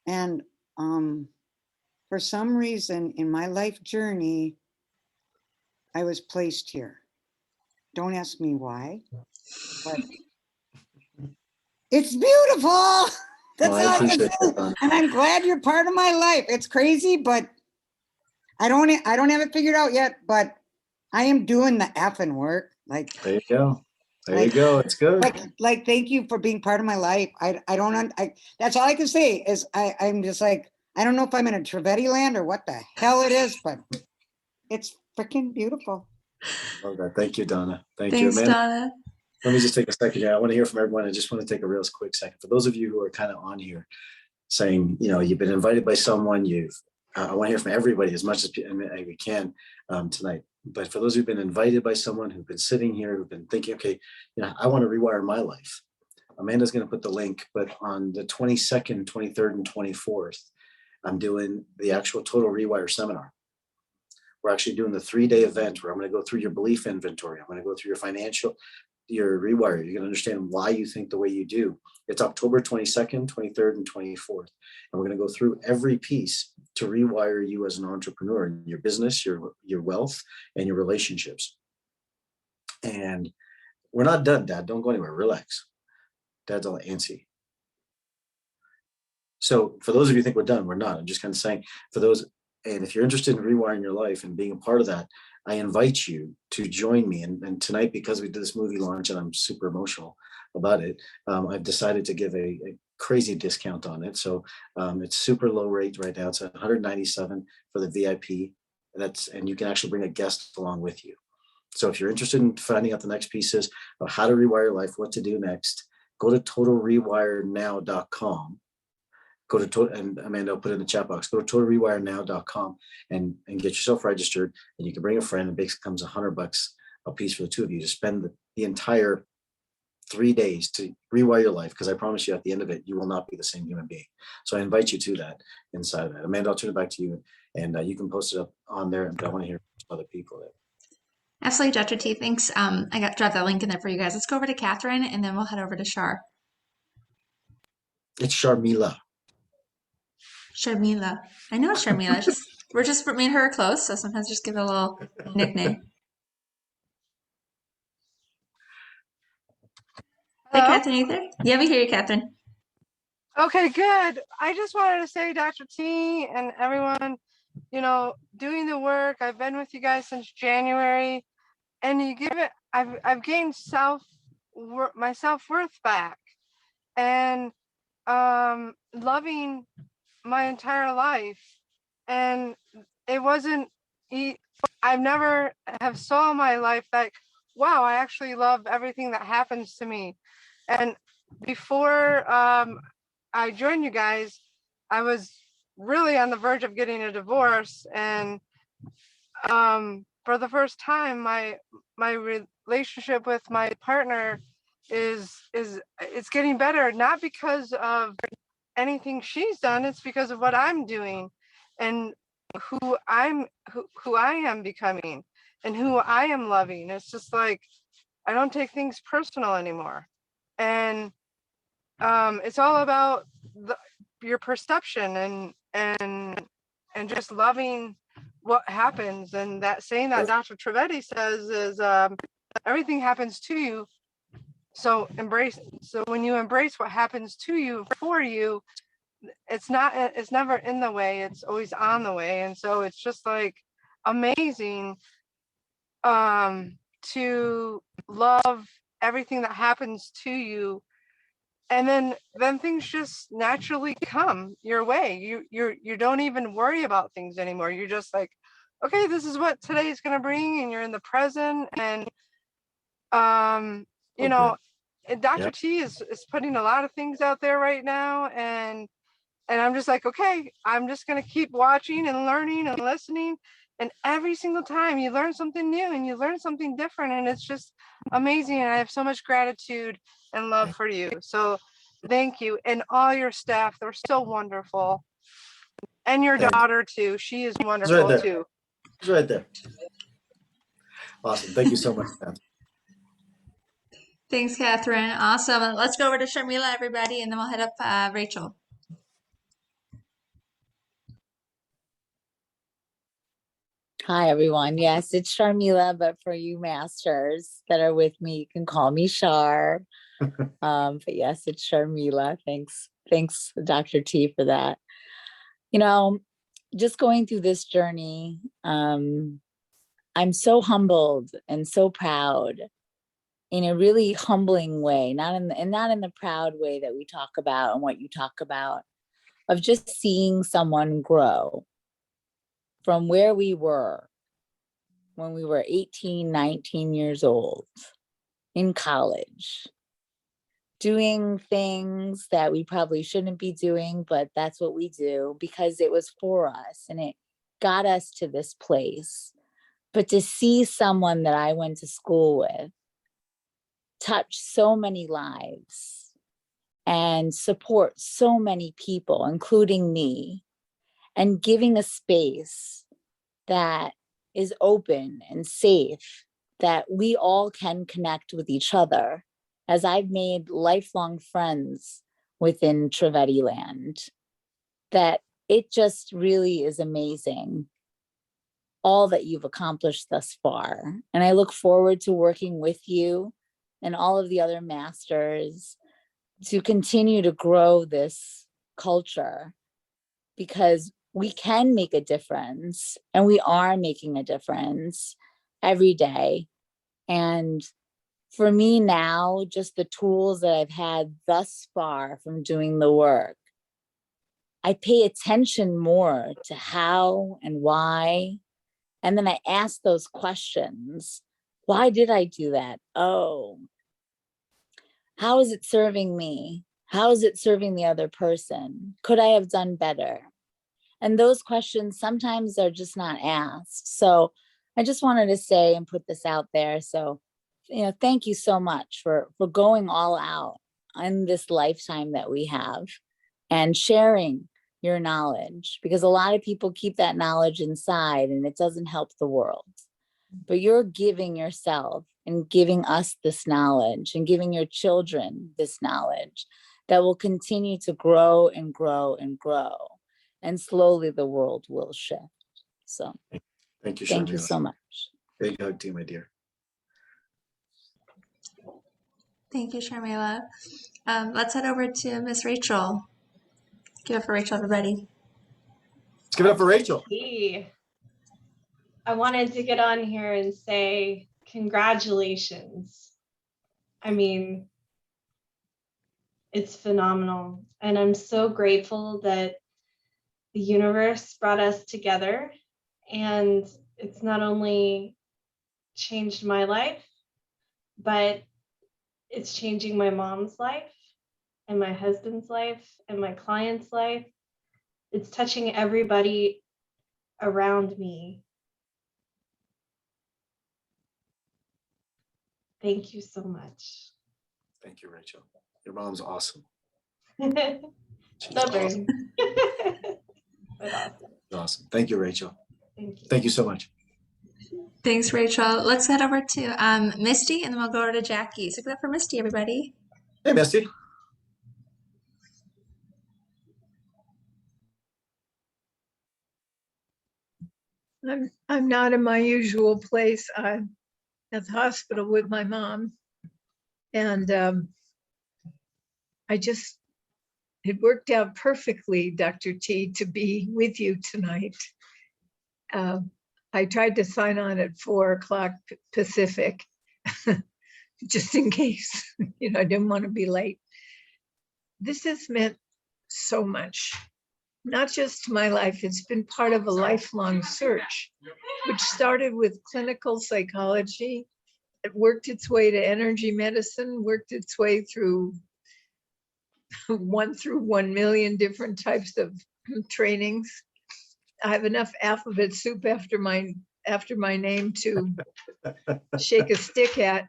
And for some reason in my life journey, I was placed here. Don't ask me why, but it's beautiful. That's all I can say. And I'm glad you're part of my life. It's crazy, but I don't have it figured out yet, but I am doing the effing work. Like, there you go. There you go. It's good. Like, thank you for being part of my life. That's all I can say is I'm just like, I don't know if I'm in a Trivedi land or what the hell it is, but it's freaking beautiful. Love that. Thank you, Donna. Thank Thanks, you, Donna. Let me just take a second here. I want to hear from everyone. I just want to take a real quick second. For those of you who are kind of on here saying, you've been invited by someone, I want to hear from everybody as much as we can tonight. But for those who've been invited by someone, who've been sitting here, who've been thinking, okay, I want to rewire my life. Amanda's going to put the link, but on the 22nd, 23rd, and 24th, I'm doing the actual Total Rewire seminar. We're actually doing the 3-day event where I'm going to go through your belief inventory. I'm going to go through your rewire. You're going to understand why you think the way you do. It's October 22nd, 23rd, and 24th. And we're going to go through every piece to rewire you as an entrepreneur in your business, your wealth, and your relationships. And we're not done, Dad. Don't go anywhere. Relax. Dad's all antsy. So for those of you who think we're done, we're not. I'm just kind of saying for those, and if you're interested in rewiring your life and being a part of that, I invite you to join me. And tonight, because we did this movie launch and I'm super emotional about it, I've decided to give a crazy discount on it. So it's super low rate right now. It's $197 for the VIP. And you can actually bring a guest along with you. So if you're interested in finding out the next pieces of how to rewire your life, what to do next, go to totalrewirenow.com. Go to and Amanda, I'll put it in the chat box. Go to totalrewirenow.com and get yourself registered, and you can bring a friend. It basically comes $100 a piece for the two of you to spend the entire 3 days to rewire your life. Because I promise you, at the end of it, you will not be the same human being. So I invite you to that inside of that. Amanda, I'll turn it back to you, and you can post it up on there. But I want to hear from other people there. Absolutely, Dr. T. Thanks. I dropped that link in there for you guys. Let's go over to Catherine, and then we'll head over to Shar. It's Sharmila. Sharmila. I know it's Sharmila. We're just me and her are close, so sometimes just give it a little nickname. Hello? Hey, Catherine, you there? Yeah, we hear you, Catherine. Okay, good. I just wanted to say, Dr. T and everyone, doing the work. I've been with you guys since January, and you give it. I've gained my self-worth back, and loving my entire life. And it wasn't. I've never have saw my life like, wow, I actually love everything that happens to me. And before I joined you guys, I was really on the verge of getting a divorce, and for the first time, my relationship with my partner is it's getting better, not because of anything she's done, it's because of what I'm doing and who I am becoming and who I am loving. It's just like I don't take things personal anymore. And it's all about your perception, and and just loving what happens. And that saying that Dr. Trivedi says is everything happens to you. So embrace. So when you embrace what happens to you for you, it's never in the way, it's always on the way. And so it's just like amazing to love everything that happens to you, and then things just naturally come your way. You don't even worry about things anymore. You're just like, okay, this is what today is going to bring, and you're in the present. And you know, and Dr. T is putting a lot of things out there right now, and I'm just like, okay, I'm just going to keep watching and learning and listening. And every single time you learn something new and you learn something different. And it's just amazing. And I have so much gratitude and love for you. So thank you. And all your staff, they're so wonderful. And your daughter too. She is wonderful too. She's right there. Awesome. Thank you so much, man. Thanks, Catherine. Awesome. Let's go over to Sharmila, everybody, and then we'll head up Rachel. Hi, everyone. Yes, it's Sharmila, but for you masters that are with me, you can call me Shar. But yes, it's Sharmila. Thanks, Dr. T, for that. You know, just going through this journey, I'm so humbled and so proud in a really humbling way, not in the proud way that we talk about and what you talk about, of just seeing someone grow from where we were when we were 18, 19 years old in college, doing things that we probably shouldn't be doing, but that's what we do because it was for us and it got us to this place. But to see someone that I went to school with touch so many lives and support so many people, including me, and giving a space that is open and safe, that we all can connect with each other, as I've made lifelong friends within Trivedi land, that it just really is amazing, all that you've accomplished thus far. And I look forward to working with you and all of the other masters to continue to grow this culture, because we can make a difference and we are making a difference every day. And for me now, just the tools that I've had thus far from doing the work, I pay attention more to how and why. And then I ask those questions. Why did I do that? Oh, how is it serving me? How is it serving the other person? Could I have done better? And those questions sometimes are just not asked. So I just wanted to say and put this out there. So, you know, thank you so much for going all out in this lifetime that we have and sharing your knowledge, because a lot of people keep that knowledge inside and it doesn't help the world. But you're giving yourself and giving us this knowledge and giving your children this knowledge that will continue to grow and grow and grow. And slowly the world will shift. So thank you Thank you so much. Big hug to you, my dear. Thank you, Sharmila. Let's head over to Miss Rachel. Give it for Rachel, everybody. Let's give it up for Rachel. I wanted to get on here and say congratulations. I mean, it's phenomenal. And I'm so grateful that the universe brought us together, and it's not only changed my life, but it's changing my mom's life and my husband's life and my client's life. It's touching everybody around me. Thank you so much. Thank you, Rachel. Your mom's awesome. Stubborn. Awesome. Awesome. Thank you, Rachel. Thank you. Thank you so much. Thanks, Rachel. Let's head over to Misty, and then we'll go over to Jackie. So give it for Misty, everybody. Hey, Misty. I'm not in my usual place. I'm at the hospital with my mom. And it worked out perfectly, Dr. T, to be with you tonight. I tried to sign on at 4:00 Pacific, just in case, I didn't want to be late. This has meant so much, not just to my life, it's been part of a lifelong search, which started with clinical psychology. It worked its way to energy medicine, worked its way through 1 million different types of trainings. I have enough alphabet soup after my name to shake a stick at.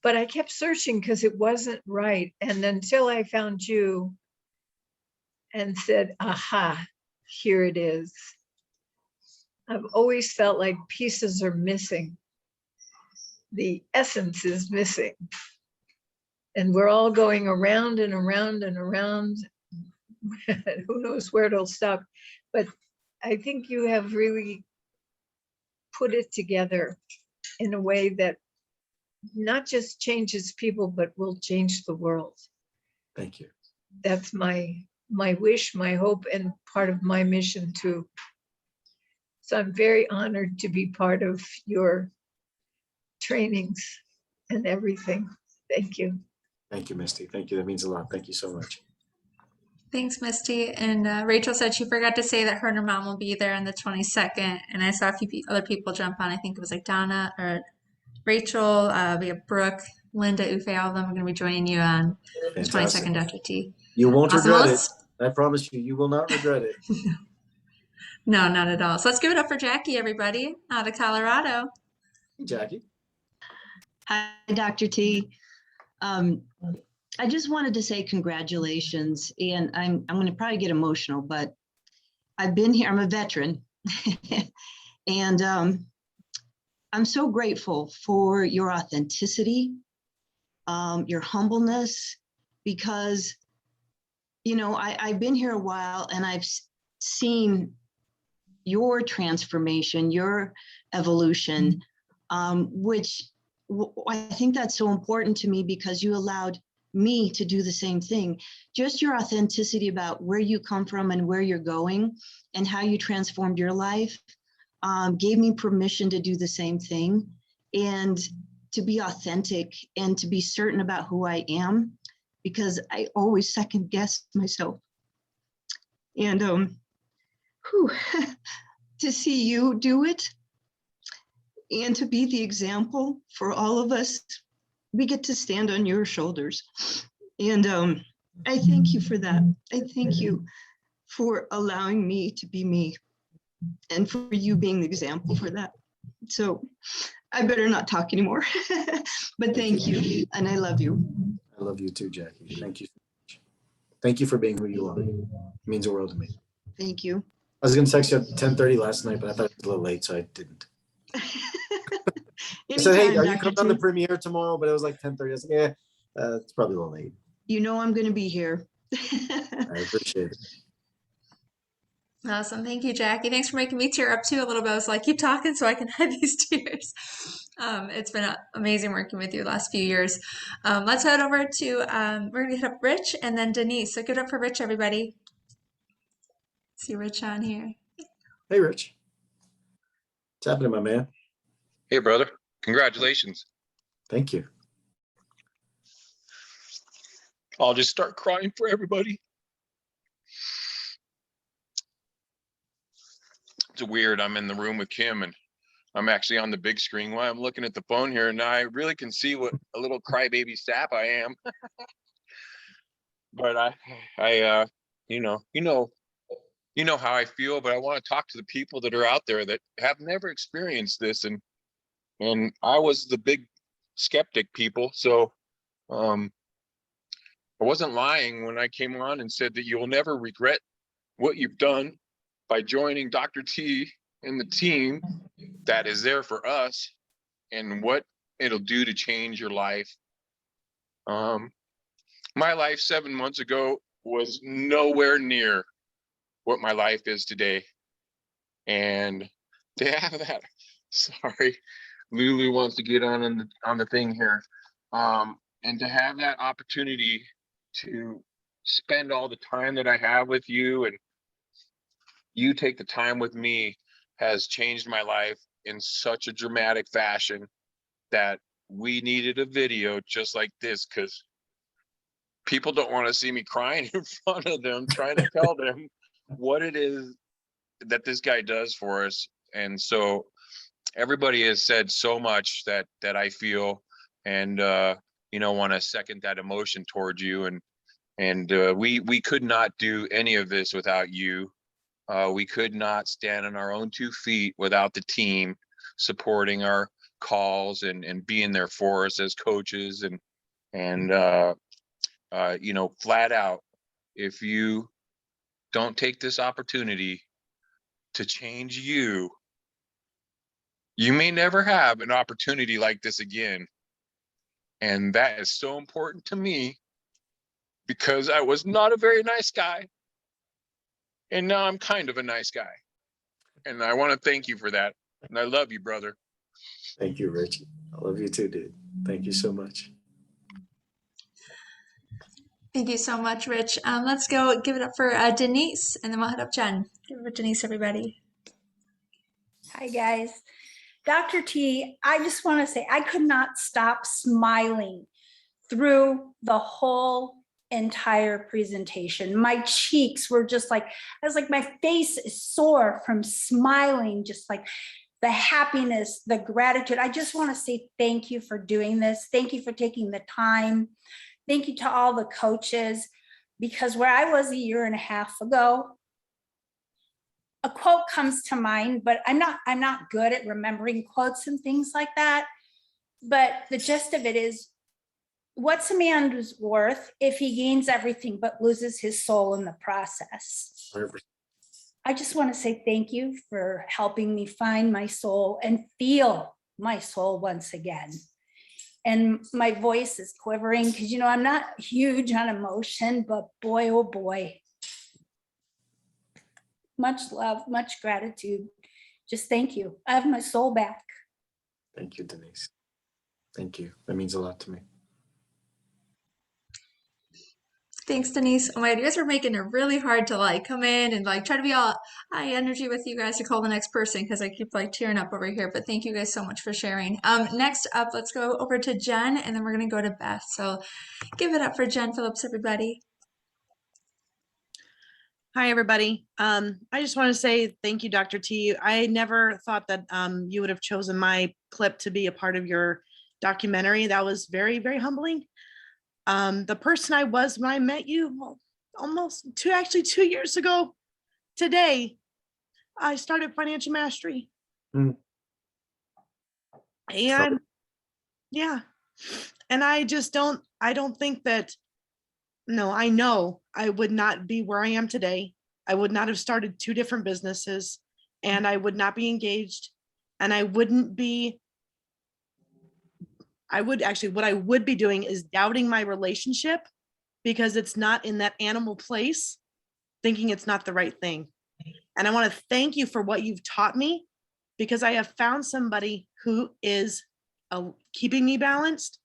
But I kept searching because it wasn't right. And until I found you and said, aha, here it is. I've always felt like pieces are missing. The essence is missing. And we're all going around and around and around. Who knows where it'll stop. But I think you have really put it together in a way that not just changes people, but will change the world. Thank you. That's my wish, my hope, and part of my mission too. So I'm very honored to be part of your trainings and everything. Thank you. Thank you, Misty. Thank you. That means a lot. Thank you so much. Thanks, Misty. And Rachel said she forgot to say that her and her mom will be there on the 22nd. And I saw a few other people jump on. I think it was like Donna or Rachel. We have Brooke, Linda, Ufe, all of them are going to be joining you on the 22nd, Dr. T. You won't Awesome. regret it. I promise you, you will not regret it. No, not at all. So let's give it up for Jackie, everybody, out of Colorado. Jackie. Hi, Dr. T. I just wanted to say congratulations, and I'm going to probably get emotional, but I've been here. I'm a veteran, and I'm so grateful for your authenticity, your humbleness, because I've been here a while, and I've seen your transformation, your evolution, which I think that's so important to me because you allowed me to do the same thing. Just your authenticity about where you come from and where you're going and how you transformed your life gave me permission to do the same thing and to be authentic and to be certain about who I am, because I always second guess myself. And to see you do it and to be the example for all of us, we get to stand on your shoulders. And I thank you for that. I thank you for allowing me to be me and for you being the example for that. So I better not talk anymore, but thank you. And I love you. I love you too, Jackie. Thank you so much. Thank you for being who you are. It means the world to me. Thank you. I was going to text you at 10:30 last night, but I thought it was a little late, so I didn't. I said, hey, are you coming on the premiere tomorrow? But it was like 10:30. I said, yeah, it's probably a little late. You know I'm going to be here. I appreciate it. Awesome. Thank you, Jackie. Thanks for making me tear up too a little bit. I was like, keep talking so I can hide these tears. It's been amazing working with you the last few years. Let's head over to, we're going to hit up Rich and then Denise. So give it up for Rich, everybody. See Rich on here. Hey, Rich. What's happening, my man? Hey, brother. Congratulations. Thank you. I'll just start crying for everybody. It's weird. I'm in the room with Kim and I'm actually on the big screen while I'm looking at the phone here, and now I really can see what a little crybaby sap I am. But you know how I feel, but I want to talk to the people that are out there that have never experienced this. And I was the big skeptic people. So I wasn't lying when I came on and said that you'll never regret what you've done by joining Dr. T and the team that is there for us and what it'll do to change your life. My life 7 months ago was nowhere near what my life is today. And to have that, sorry, Lulu wants to get on the thing here. And to have that opportunity to spend all the time that I have with you, and you take the time with me, has changed my life in such a dramatic fashion that we needed a video just like this, because people don't want to see me crying in front of them, trying to tell them what it is that this guy does for us. And so everybody has said so much that I feel, and want to second that emotion towards you. And we could not do any of this without you. We could not stand on our own 2 feet without the team supporting our calls and being there for us as coaches. And flat out, if you don't take this opportunity to change you may never have an opportunity like this again. And that is so important to me, because I was not a very nice guy. And now I'm kind of a nice guy. And I want to thank you for that. And I love you, brother. Thank you, Rich. I love you too, dude. Thank you so much. Thank you so much, Rich. Let's go give it up for Denise, and then we'll head up Jen. Give it up for Denise, everybody. Hi, guys. Dr. T, I just want to say I could not stop smiling through the whole entire presentation. My cheeks were just like, I was like, my face is sore from smiling, just like the happiness, the gratitude. I just want to say thank you for doing this. Thank you for taking the time. Thank you to all the coaches, because where I was a year and a half ago, a quote comes to mind, but I'm not good at remembering quotes and things like that. But the gist of it is, what's a man's worth if he gains everything but loses his soul in the process? 100%. I just want to say thank you for helping me find my soul and feel my soul once again. And my voice is quivering because, I'm not huge on emotion, but boy, oh boy. Much love, much gratitude. Just thank you. I have my soul back. Thank you, Denise. Thank you. That means a lot to me. Thanks, Denise. Oh my, you guys are making it really hard to come in and try to be all high energy with you guys to call the next person, because I keep tearing up over here. But thank you guys so much for sharing. Next up, let's go over to Jen, and then we're gonna go to Beth. So give it up for Jen Phillips, everybody. Hi, everybody. I just want to say thank you, Dr. T. I never thought that you would have chosen my clip to be a part of your documentary. That was very, very humbling. The person I was when I met you almost 2 years ago today, I started Financial Mastery. And yeah, and I don't think that, no, I know I would not be where I am today. I would not have started 2 different businesses, and I would not be engaged, and what I would be doing is doubting my relationship because it's not in that animal place, thinking it's not the right thing. And I want to thank you for what you've taught me, because I have found somebody who is keeping me balanced,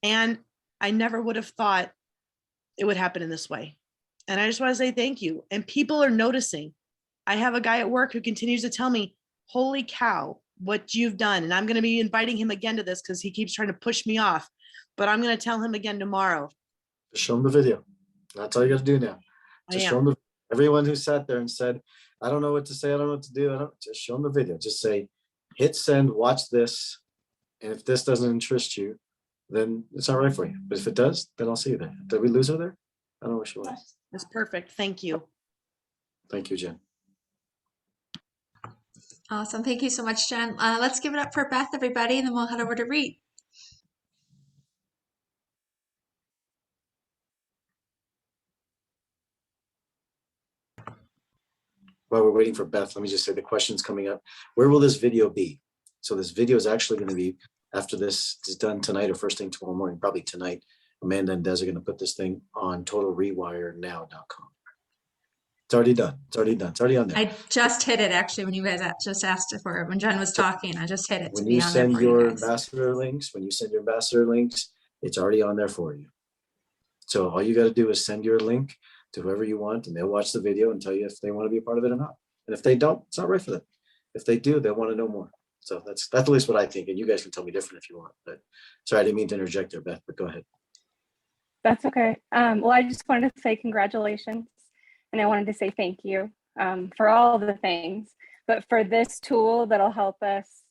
and I never would have thought it would happen in this way. And I just want to say thank you. And people are noticing. I have a guy at work who continues to tell me, holy cow, what you've done. And I'm going to be inviting him again to this because he keeps trying to push me off, but I'm going to tell him again tomorrow. Show him the video. That's all you got to do now. Just show him everyone who sat there and said, I don't know what to say. I don't know what to do. Just show them the video. Just say, hit send, watch this. And if this doesn't interest you, then it's not right for you. But if it does, then I'll see you there. Did we lose her there? I don't know where she was. That's perfect. Thank you. Thank you, Jen. Awesome. Thank you so much, Jen. Let's give it up for Beth, everybody, and then we'll head over to Reed. While we're waiting for Beth, let me just say the question's coming up. Where will this video be? So this video is actually going to be, after this is done tonight or first thing tomorrow morning, probably tonight, Amanda and Des are going to put this thing on totalrewirenow.com. It's already done. It's already done. It's already on there. I just hit it actually when you guys just asked for it. When Jen was talking, I just hit it to When be you on there send for you your guys. ambassador links, it's already on there for you. So all you got to do is send your link to whoever you want, and they'll watch the video and tell you if they want to be a part of it or not. And if they don't, it's not right for them. If they do, they'll want to know more. So that's at least what I think. And you guys can tell me different if you want. But sorry, I didn't mean to interject there, Beth, but go ahead. That's okay. Well, I just wanted to say congratulations, and I wanted to say thank you for all the things, but for this tool that'll help us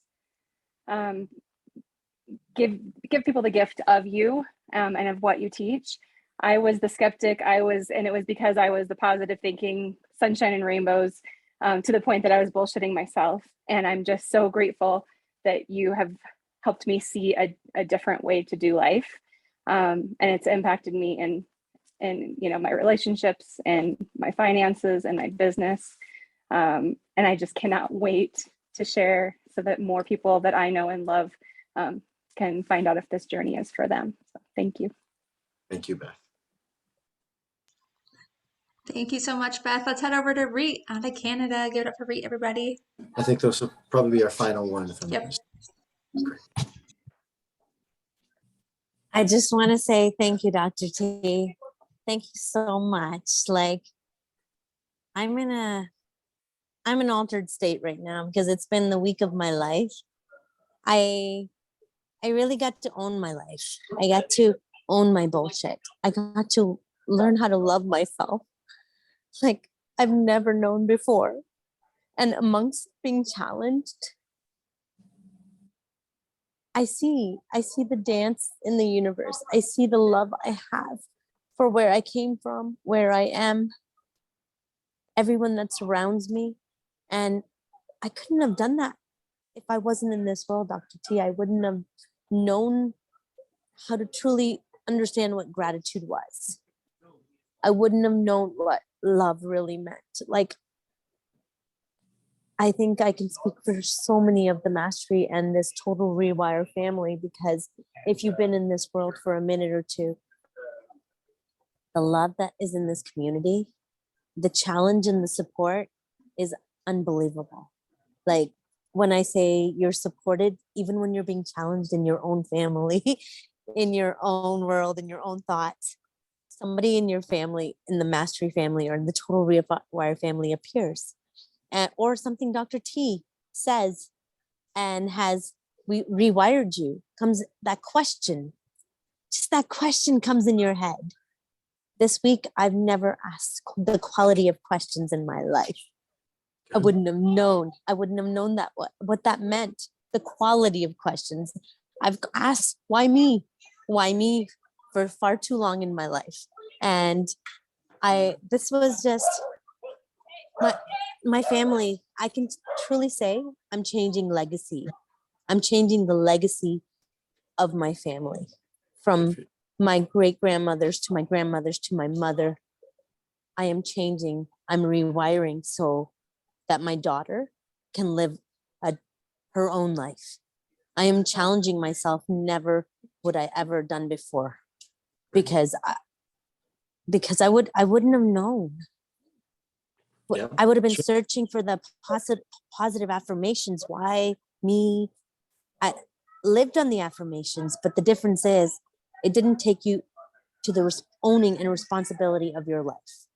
give people the gift of you and of what you teach. I was the skeptic. And it was because I was the positive thinking, sunshine and rainbows, to the point that I was bullshitting myself. And I'm just so grateful that you have helped me see a different way to do life. And it's impacted me in my relationships and my finances and my business. And I just cannot wait to share so that more people that I know and love can find out if this journey is for them. So thank you. Thank you, Beth. Thank you so much, Beth. Let's head over to Reet out of Canada. Give it up for Reet, everybody. I think those will probably be our final one. If I'm Yep. I just want to say thank you, Dr. T. Thank you so much. Like, I'm in an altered state right now because it's been the week of my life. I really got to own my life. I got to own my bullshit. I got to learn how to love myself like I've never known before. And amongst being challenged, I see the dance in the universe. I see the love I have for where I came from, where I am, everyone that surrounds me. And I couldn't have done that if I wasn't in this world, Dr. T. I wouldn't have known how to truly understand what gratitude was. I wouldn't have known what love really meant. Like, I think I can speak for so many of the Mastery and this Total Rewire family, because if you've been in this world for a minute or two, the love that is in this community, the challenge and the support is unbelievable. Like, when I say you're supported, even when you're being challenged in your own family, in your own world, in your own thoughts, somebody in your family, in the Mastery family or in the Total Rewire family appears. Or something Dr. T says and has rewired you, comes that question, just that question comes in your head. This week, I've never asked the quality of questions in my life. I wouldn't have known that what that meant, the quality of questions. I've asked, why me? Why me for far too long in my life. And this was just, my family, I can truly say I'm changing legacy. I'm changing the legacy of my family, from my great-grandmothers to my grandmothers to my mother. I am changing, I'm rewiring so that my daughter can live her own life. I am challenging myself, never would I ever done before, because I wouldn't have known. Yeah, I would have been searching for the positive affirmations. Why me? I lived on the affirmations, but the difference is it didn't take you to the owning and responsibility of your life.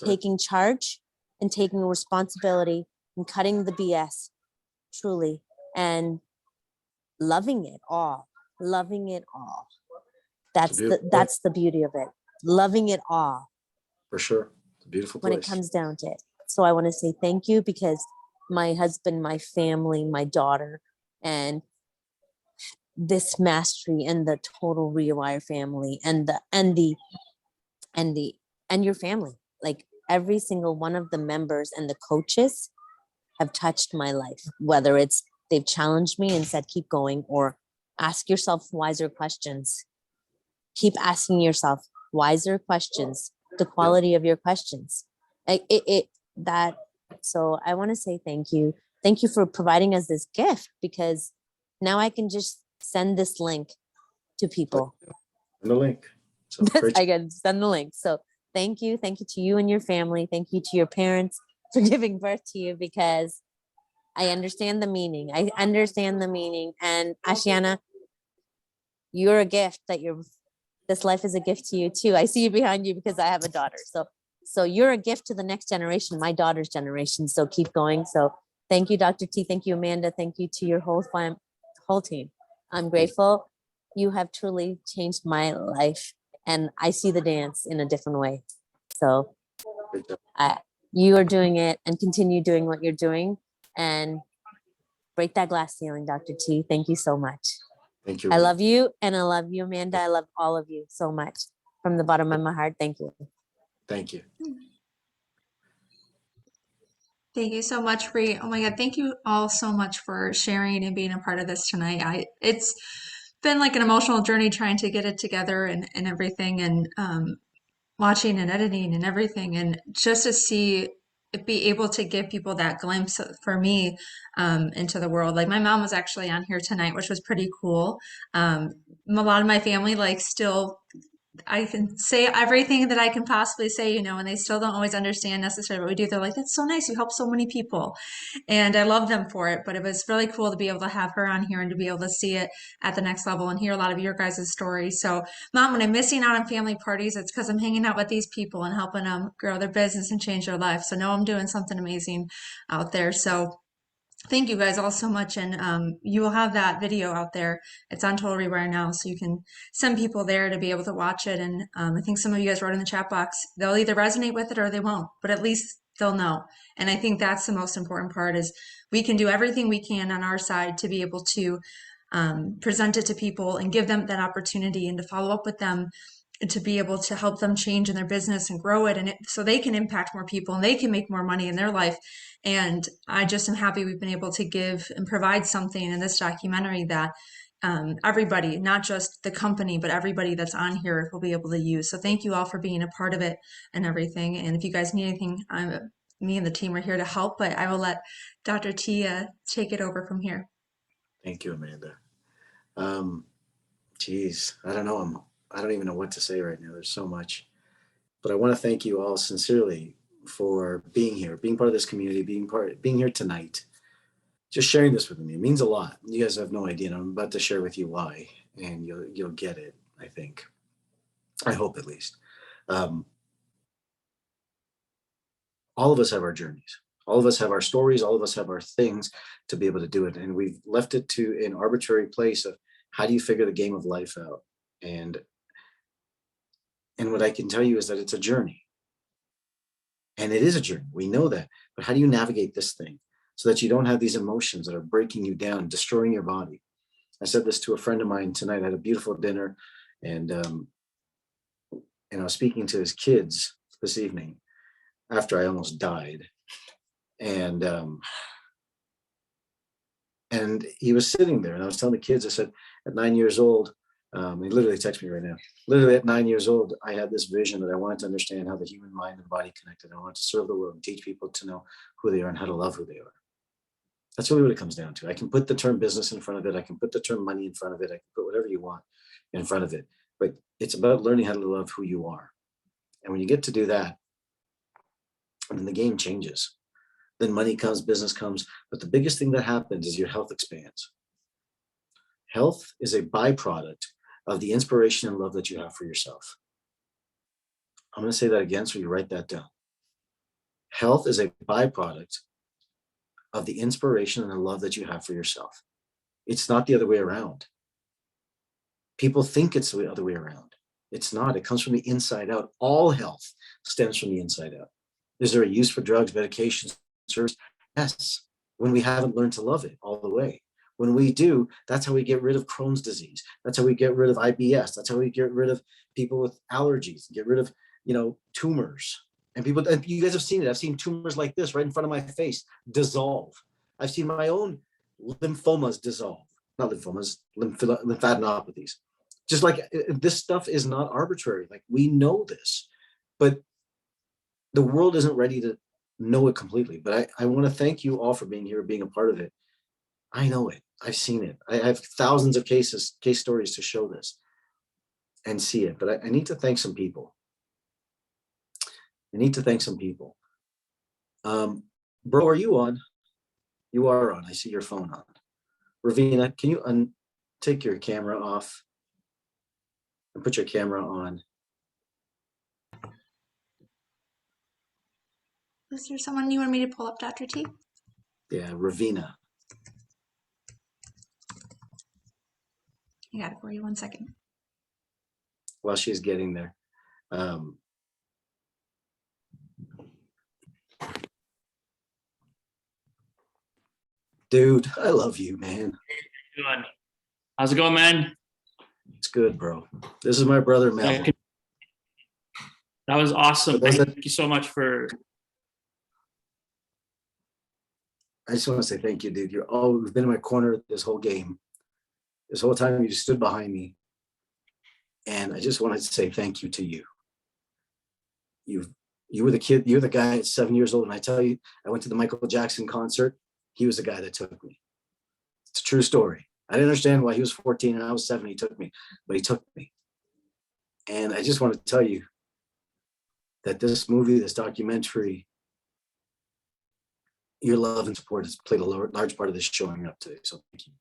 Taking charge and taking responsibility and cutting the BS, truly, and loving it all. Loving it all. That's the beauty of it. Loving it all. For sure. It's a beautiful place. When it comes down to it. So I want to say thank you, because my husband, my family, my daughter, and this Mastery and the Total Rewire family and your family, like every single one of the members and the coaches have touched my life, whether it's they've challenged me and said, keep going, or ask yourself wiser questions. Keep asking yourself wiser questions, the quality of your questions. So I want to say thank you. Thank you for providing us this gift, because now I can just send this link to people. And the link. So I can send the link. So thank you. Thank you to you and your family. Thank you to your parents for giving birth to you, because I understand the meaning. I understand the meaning. And Ashiana, you're a gift this life is a gift to you too. I see you behind you because I have a daughter. So you're a gift to the next generation, my daughter's generation. So keep going. So thank you, Dr. T. Thank you, Amanda. Thank you to your whole team. I'm grateful. You have truly changed my life, and I see the dance in a different way. So you are doing it, and continue doing what you're doing, and break that glass ceiling, Dr. T. Thank you so much. Thank you. I love you, and I love you, Amanda. I love all of you so much from the bottom of my heart. Thank you. Thank you. Thank you so much, Bree. Oh my God, thank you all so much for sharing and being a part of this tonight. It's been like an emotional journey trying to get it together and everything, and watching and editing and everything, and just to be able to give people that glimpse for me into the world. Like my mom was actually on here tonight, which was pretty cool. A lot of my family still, I can say everything that I can possibly say, and they still don't always understand necessarily what we do. They're like, that's so nice. You help so many people. And I love them for it. But it was really cool to be able to have her on here and to be able to see it at the next level and hear a lot of your guys' stories. So, Mom, when I'm missing out on family parties, it's because I'm hanging out with these people and helping them grow their business and change their life. So, know I'm doing something amazing out there. So, thank you guys all so much. And you will have that video out there. It's on Total Rewire now, so you can send people there to be able to watch it. And I think some of you guys wrote in the chat box, they'll either resonate with it or they won't, but at least they'll know. And I think that's the most important part, is we can do everything we can on our side to be able to present it to people and give them that opportunity, and to follow up with them, to be able to help them change in their business and grow it, and so they can impact more people and they can make more money in their life. And I just am happy we've been able to give and provide something in this documentary that everybody, not just the company, but everybody that's on here will be able to use. So thank you all for being a part of it and everything. And if you guys need anything, me and the team are here to help, but I will let Dr. T take it over from here. Thank you, Amanda. Geez, I don't know. I don't even know what to say right now. There's so much. But I want to thank you all sincerely for being here, being part of this community, being here tonight, just sharing this with me. It means a lot. You guys have no idea, and I'm about to share with you why, and you'll get it, I think. I hope, at least. All of us have our journeys. All of us have our stories. All of us have our things to be able to do it. And we've left it to an arbitrary place of how do you figure the game of life out? And what I can tell you is that it's a journey. And it is a journey. We know that. But how do you navigate this thing so that you don't have these emotions that are breaking you down, destroying your body? I said this to a friend of mine tonight. I had a beautiful dinner, and I was speaking to his kids this evening after I almost died. And he was sitting there, and I was telling the kids, I said, at 9 years old, he literally texted me right now. Literally at 9 years old, I had this vision that I wanted to understand how the human mind and body connected. I wanted to serve the world and teach people to know who they are and how to love who they are. That's really what it comes down to. I can put the term business in front of it. I can put the term money in front of it. I can put whatever you want in front of it. But it's about learning how to love who you are. And when you get to do that, then the game changes. Then money comes, business comes. But the biggest thing that happens is your health expands. Health is a byproduct of the inspiration and love that you have for yourself. I'm going to say that again so you write that down. Health is a byproduct of the inspiration and the love that you have for yourself. It's not the other way around. People think it's the other way around. It's not. It comes from the inside out. All health stems from the inside out. Is there a use for drugs, medications, service? Yes, when we haven't learned to love it all the way. When we do, that's how we get rid of Crohn's disease. That's how we get rid of IBS. That's how we get rid of people with allergies, get rid of, tumors. And you guys have seen it. I've seen tumors like this right in front of my face dissolve. I've seen my own lymphomas dissolve. Not lymphomas, lymphadenopathies. Just like this stuff is not arbitrary. Like, we know this, but the world isn't ready to know it completely. But I want to thank you all for being here, being a part of it. I know it. I've seen it. I have thousands of case stories to show this and see it. But I need to thank some people. I need to thank some people. Bro, are you on? You are on. I see your phone on. Ravina, can you take your camera off and put your camera on? Is there someone you want me to pull up, Dr. T? Yeah, Ravina. I got it for you. 1 second. While she's getting there. Dude, I love you, man. Doing? How's it going, man? It's good, bro. This is my brother, Melvin. That was awesome. For those that- Thank you so much for. I just want to say thank you, dude. You've been in my corner this whole game. This whole time you just stood behind me. And I just wanted to say thank you to you. You were the kid, you're the guy at 7 years old. And I tell you, I went to the Michael Jackson concert. He was the guy that took me. It's a true story. I didn't understand why he was 14 and I was 7. He took me, but he took me. And I just want to tell you that this movie, this documentary, your love and support has played a large part of this showing up today. So thank you.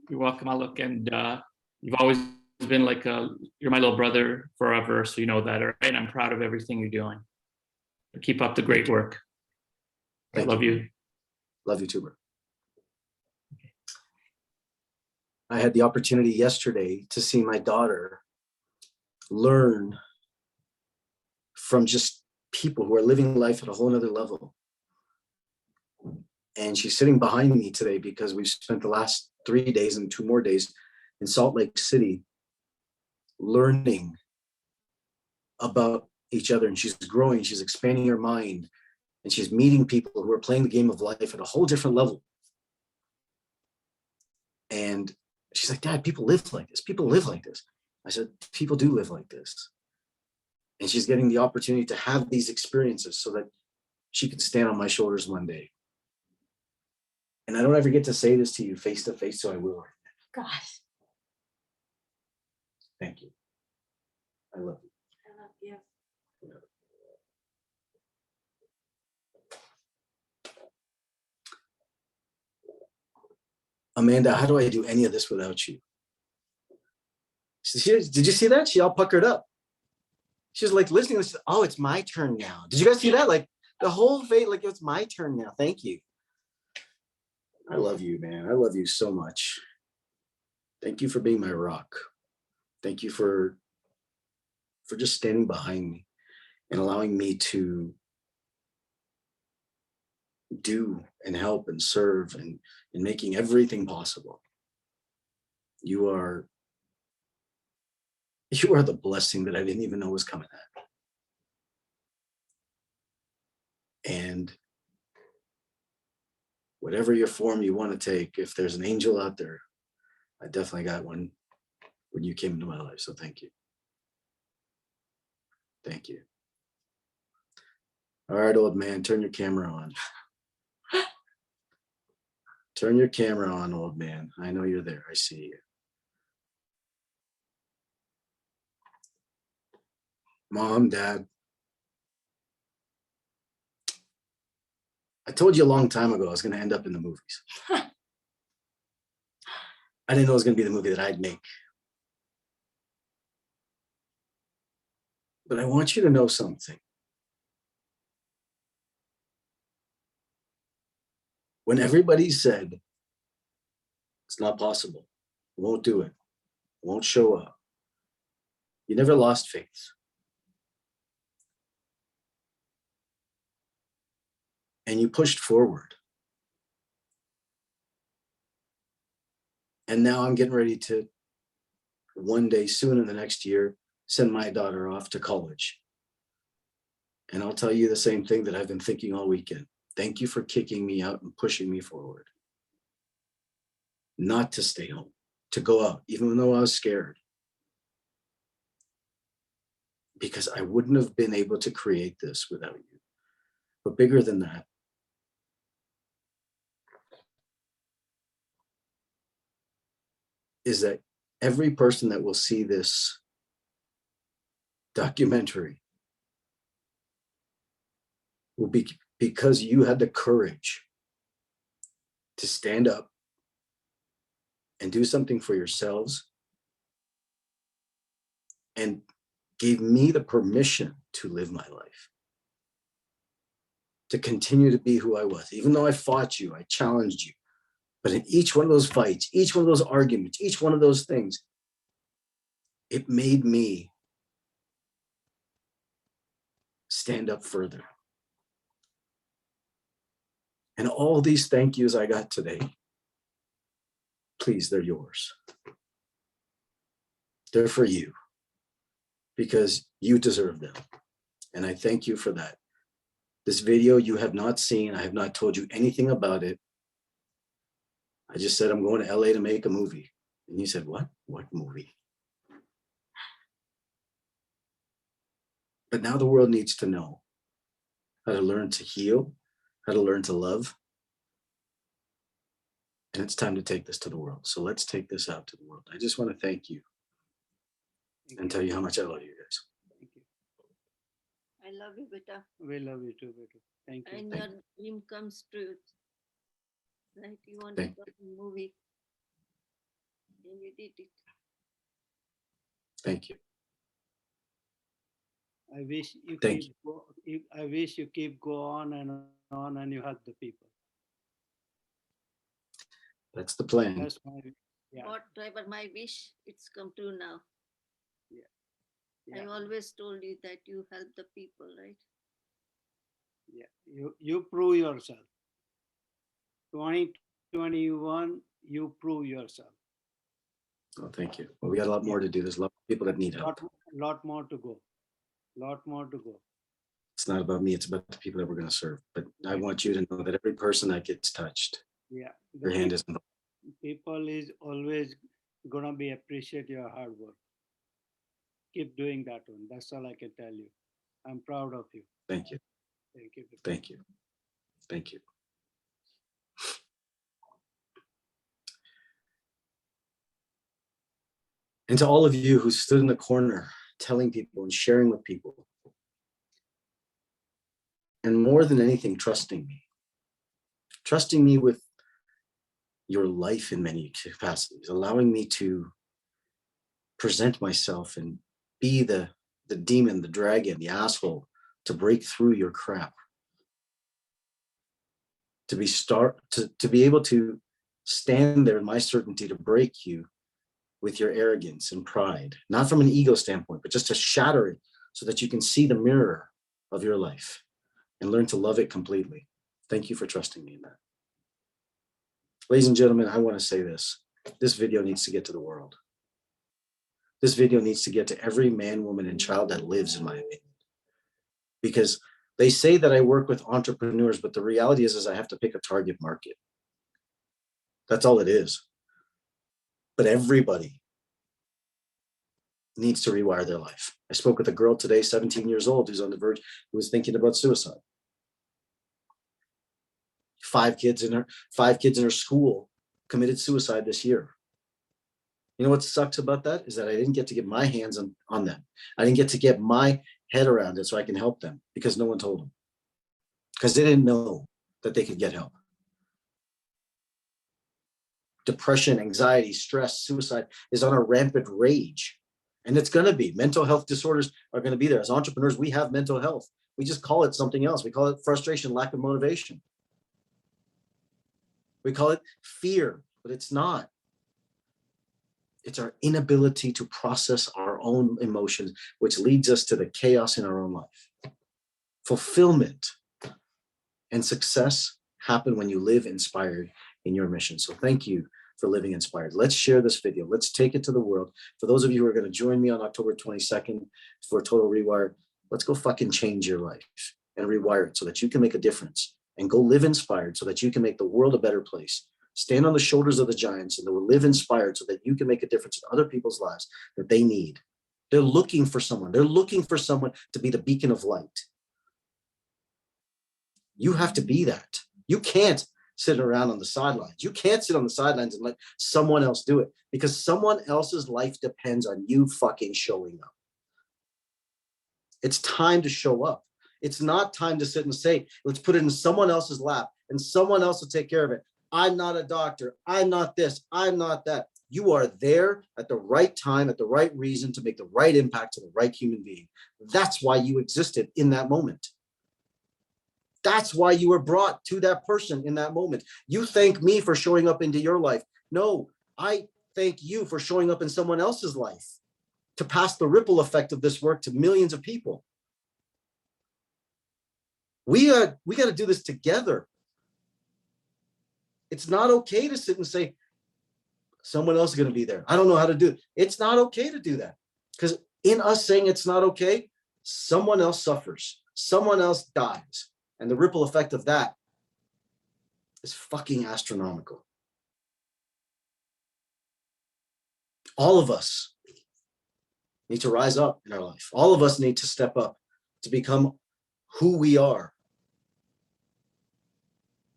You're welcome, Alok. And you've always been like you're my little brother forever. So you know that, all right? And I'm proud of everything you're doing. Keep up the great work. I love you. Love you too, bro. I had the opportunity yesterday to see my daughter learn from just people who are living life at a whole nother level. And she's sitting behind me today because we've spent the last 3 days and 2 more days in Salt Lake City learning about each other. And she's growing, she's expanding her mind, and she's meeting people who are playing the game of life at a whole different level. And she's like, Dad, people live like this. People live like this. I said, people do live like this. And she's getting the opportunity to have these experiences so that she can stand on my shoulders one day. And I don't ever get to say this to you face to face, so I will right now. Gosh. Thank you. I love you. I love you. Amanda, how do I do any of this without you? Did you see that? She all puckered up. She was like listening. Oh, it's my turn now. Did you guys see that? Like the whole face, like it's my turn now. Thank you. I love you, man. I love you so much. Thank you for being my rock. Thank you for just standing behind me and allowing me to do and help and serve and making everything possible. You are the blessing that I didn't even know was coming at. And whatever your form you want to take, if there's an angel out there, I definitely got one when you came into my life. So thank you. Thank you. All right, old man, turn your camera on. Turn your camera on, old man. I know you're there. I see you. Mom, Dad. I told you a long time ago I was going to end up in the movies. I didn't know it was going to be the movie that I'd make. But I want you to know something. When everybody said, it's not possible, won't do it, won't show up, you never lost faith. And you pushed forward. And now I'm getting ready to, one day soon in the next year, send my daughter off to college. And I'll tell you the same thing that I've been thinking all weekend. Thank you for kicking me out and pushing me forward. Not to stay home, to go out, even though I was scared. Because I wouldn't have been able to create this without you. But bigger than that, is that every person that will see this documentary will be because you had the courage to stand up and do something for yourselves and gave me the permission to live my life, to continue to be who I was. Even though I fought you, I challenged you. But in each one of those fights, each one of those arguments, each one of those things, it made me stand up further. And all these thank yous I got today, please, they're yours. They're for you because you deserve them. And I thank you for that. This video you have not seen. I have not told you anything about it. I just said, I'm going to LA to make a movie. And you said, what? What movie? But now the world needs to know how to learn to heal, how to learn to love. And it's time to take this to the world. So let's take this out to the world. I just want to thank you and tell you how much I love you guys. I love you, beta. We love you too, beta. Thank you. And your dream comes true. Right? You want Thank to go to the movie. And you did it. Thank you. I wish you Thank keep I wish you keep go on and you help the people. That's the plan. That's my Whatever my wish, it's come true now. Yeah. I always told you that you help the people, right? Yeah. You prove yourself. 2021, you prove yourself. Oh, thank you. Well, we got a lot more to do. There's a lot of people that need help. Lot more to go. Lot more to go. It's not about me. It's about the people that we're going to serve. But I want you to know that every person that gets touched, Yeah. your hand is involved. People is always gonna be appreciate your hard work. Keep doing that one. That's all I can tell you. I'm proud of you. Thank you. Thank you. Thank you. Thank you. And to all of you who stood in the corner telling people and sharing with people, and more than anything, trusting me with your life in many capacities, allowing me to present myself and be the demon, the dragon, the asshole, to break through your crap, to be able to stand there in my certainty to break you with your arrogance and pride, not from an ego standpoint, but just to shatter it so that you can see the mirror of your life and learn to love it completely. Thank you for trusting me in that. Ladies and gentlemen, I want to say this. This video needs to get to the world. This video needs to get to every man, woman, and child that lives, in my opinion. Because they say that I work with entrepreneurs, but the reality is I have to pick a target market. That's all it is. But everybody needs to rewire their life. I spoke with a girl today, 17 years old, who's on the verge, who was thinking about suicide. 5 kids in her school committed suicide this year. You know what sucks about that is that I didn't get to get my hands on them. I didn't get to get my head around it so I can help them because no one told them. Because they didn't know that they could get help. Depression, anxiety, stress, suicide is on a rampant rage. And it's going to be. Mental health disorders are going to be there. As entrepreneurs, we have mental health. We just call it something else. We call it frustration, lack of motivation. We call it fear, but it's not. It's our inability to process our own emotions, which leads us to the chaos in our own life. Fulfillment and success happen when you live inspired in your mission. So thank you for living inspired. Let's share this video. Let's take it to the world. For those of you who are going to join me on October 22nd for Total Rewire, let's go fucking change your life and rewire it so that you can make a difference and go live inspired so that you can make the world a better place. Stand on the shoulders of the giants and live inspired so that you can make a difference in other people's lives that they need. They're looking for someone. They're looking for someone to be the beacon of light. You have to be that. You can't sit around on the sidelines. You can't sit on the sidelines and let someone else do it because someone else's life depends on you fucking showing up. It's time to show up. It's not time to sit and say, let's put it in someone else's lap and someone else will take care of it. I'm not a doctor. I'm not this. I'm not that. You are there at the right time, at the right reason to make the right impact to the right human being. That's why you existed in that moment. That's why you were brought to that person in that moment. You thank me for showing up into your life. No, I thank you for showing up in someone else's life to pass the ripple effect of this work to millions of people. We got to do this together. It's not okay to sit and say, someone else is going to be there. I don't know how to do it. It's not okay to do that, because in us saying it's not okay, someone else suffers, someone else dies. And the ripple effect of that is fucking astronomical. All of us need to rise up in our life. All of us need to step up to become who we are.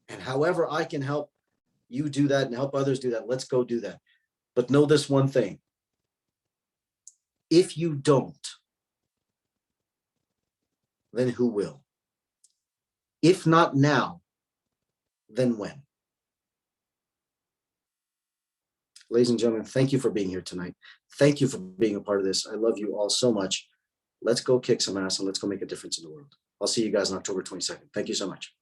And however I can help you do that and help others do that, let's go do that. But know this one thing. If you don't, then who will? If not now, then when? Ladies and gentlemen, thank you for being here tonight. Thank you for being a part of this. I love you all so much. Let's go kick some ass and let's go make a difference in the world. I'll see you guys on October 22nd. Thank you so much.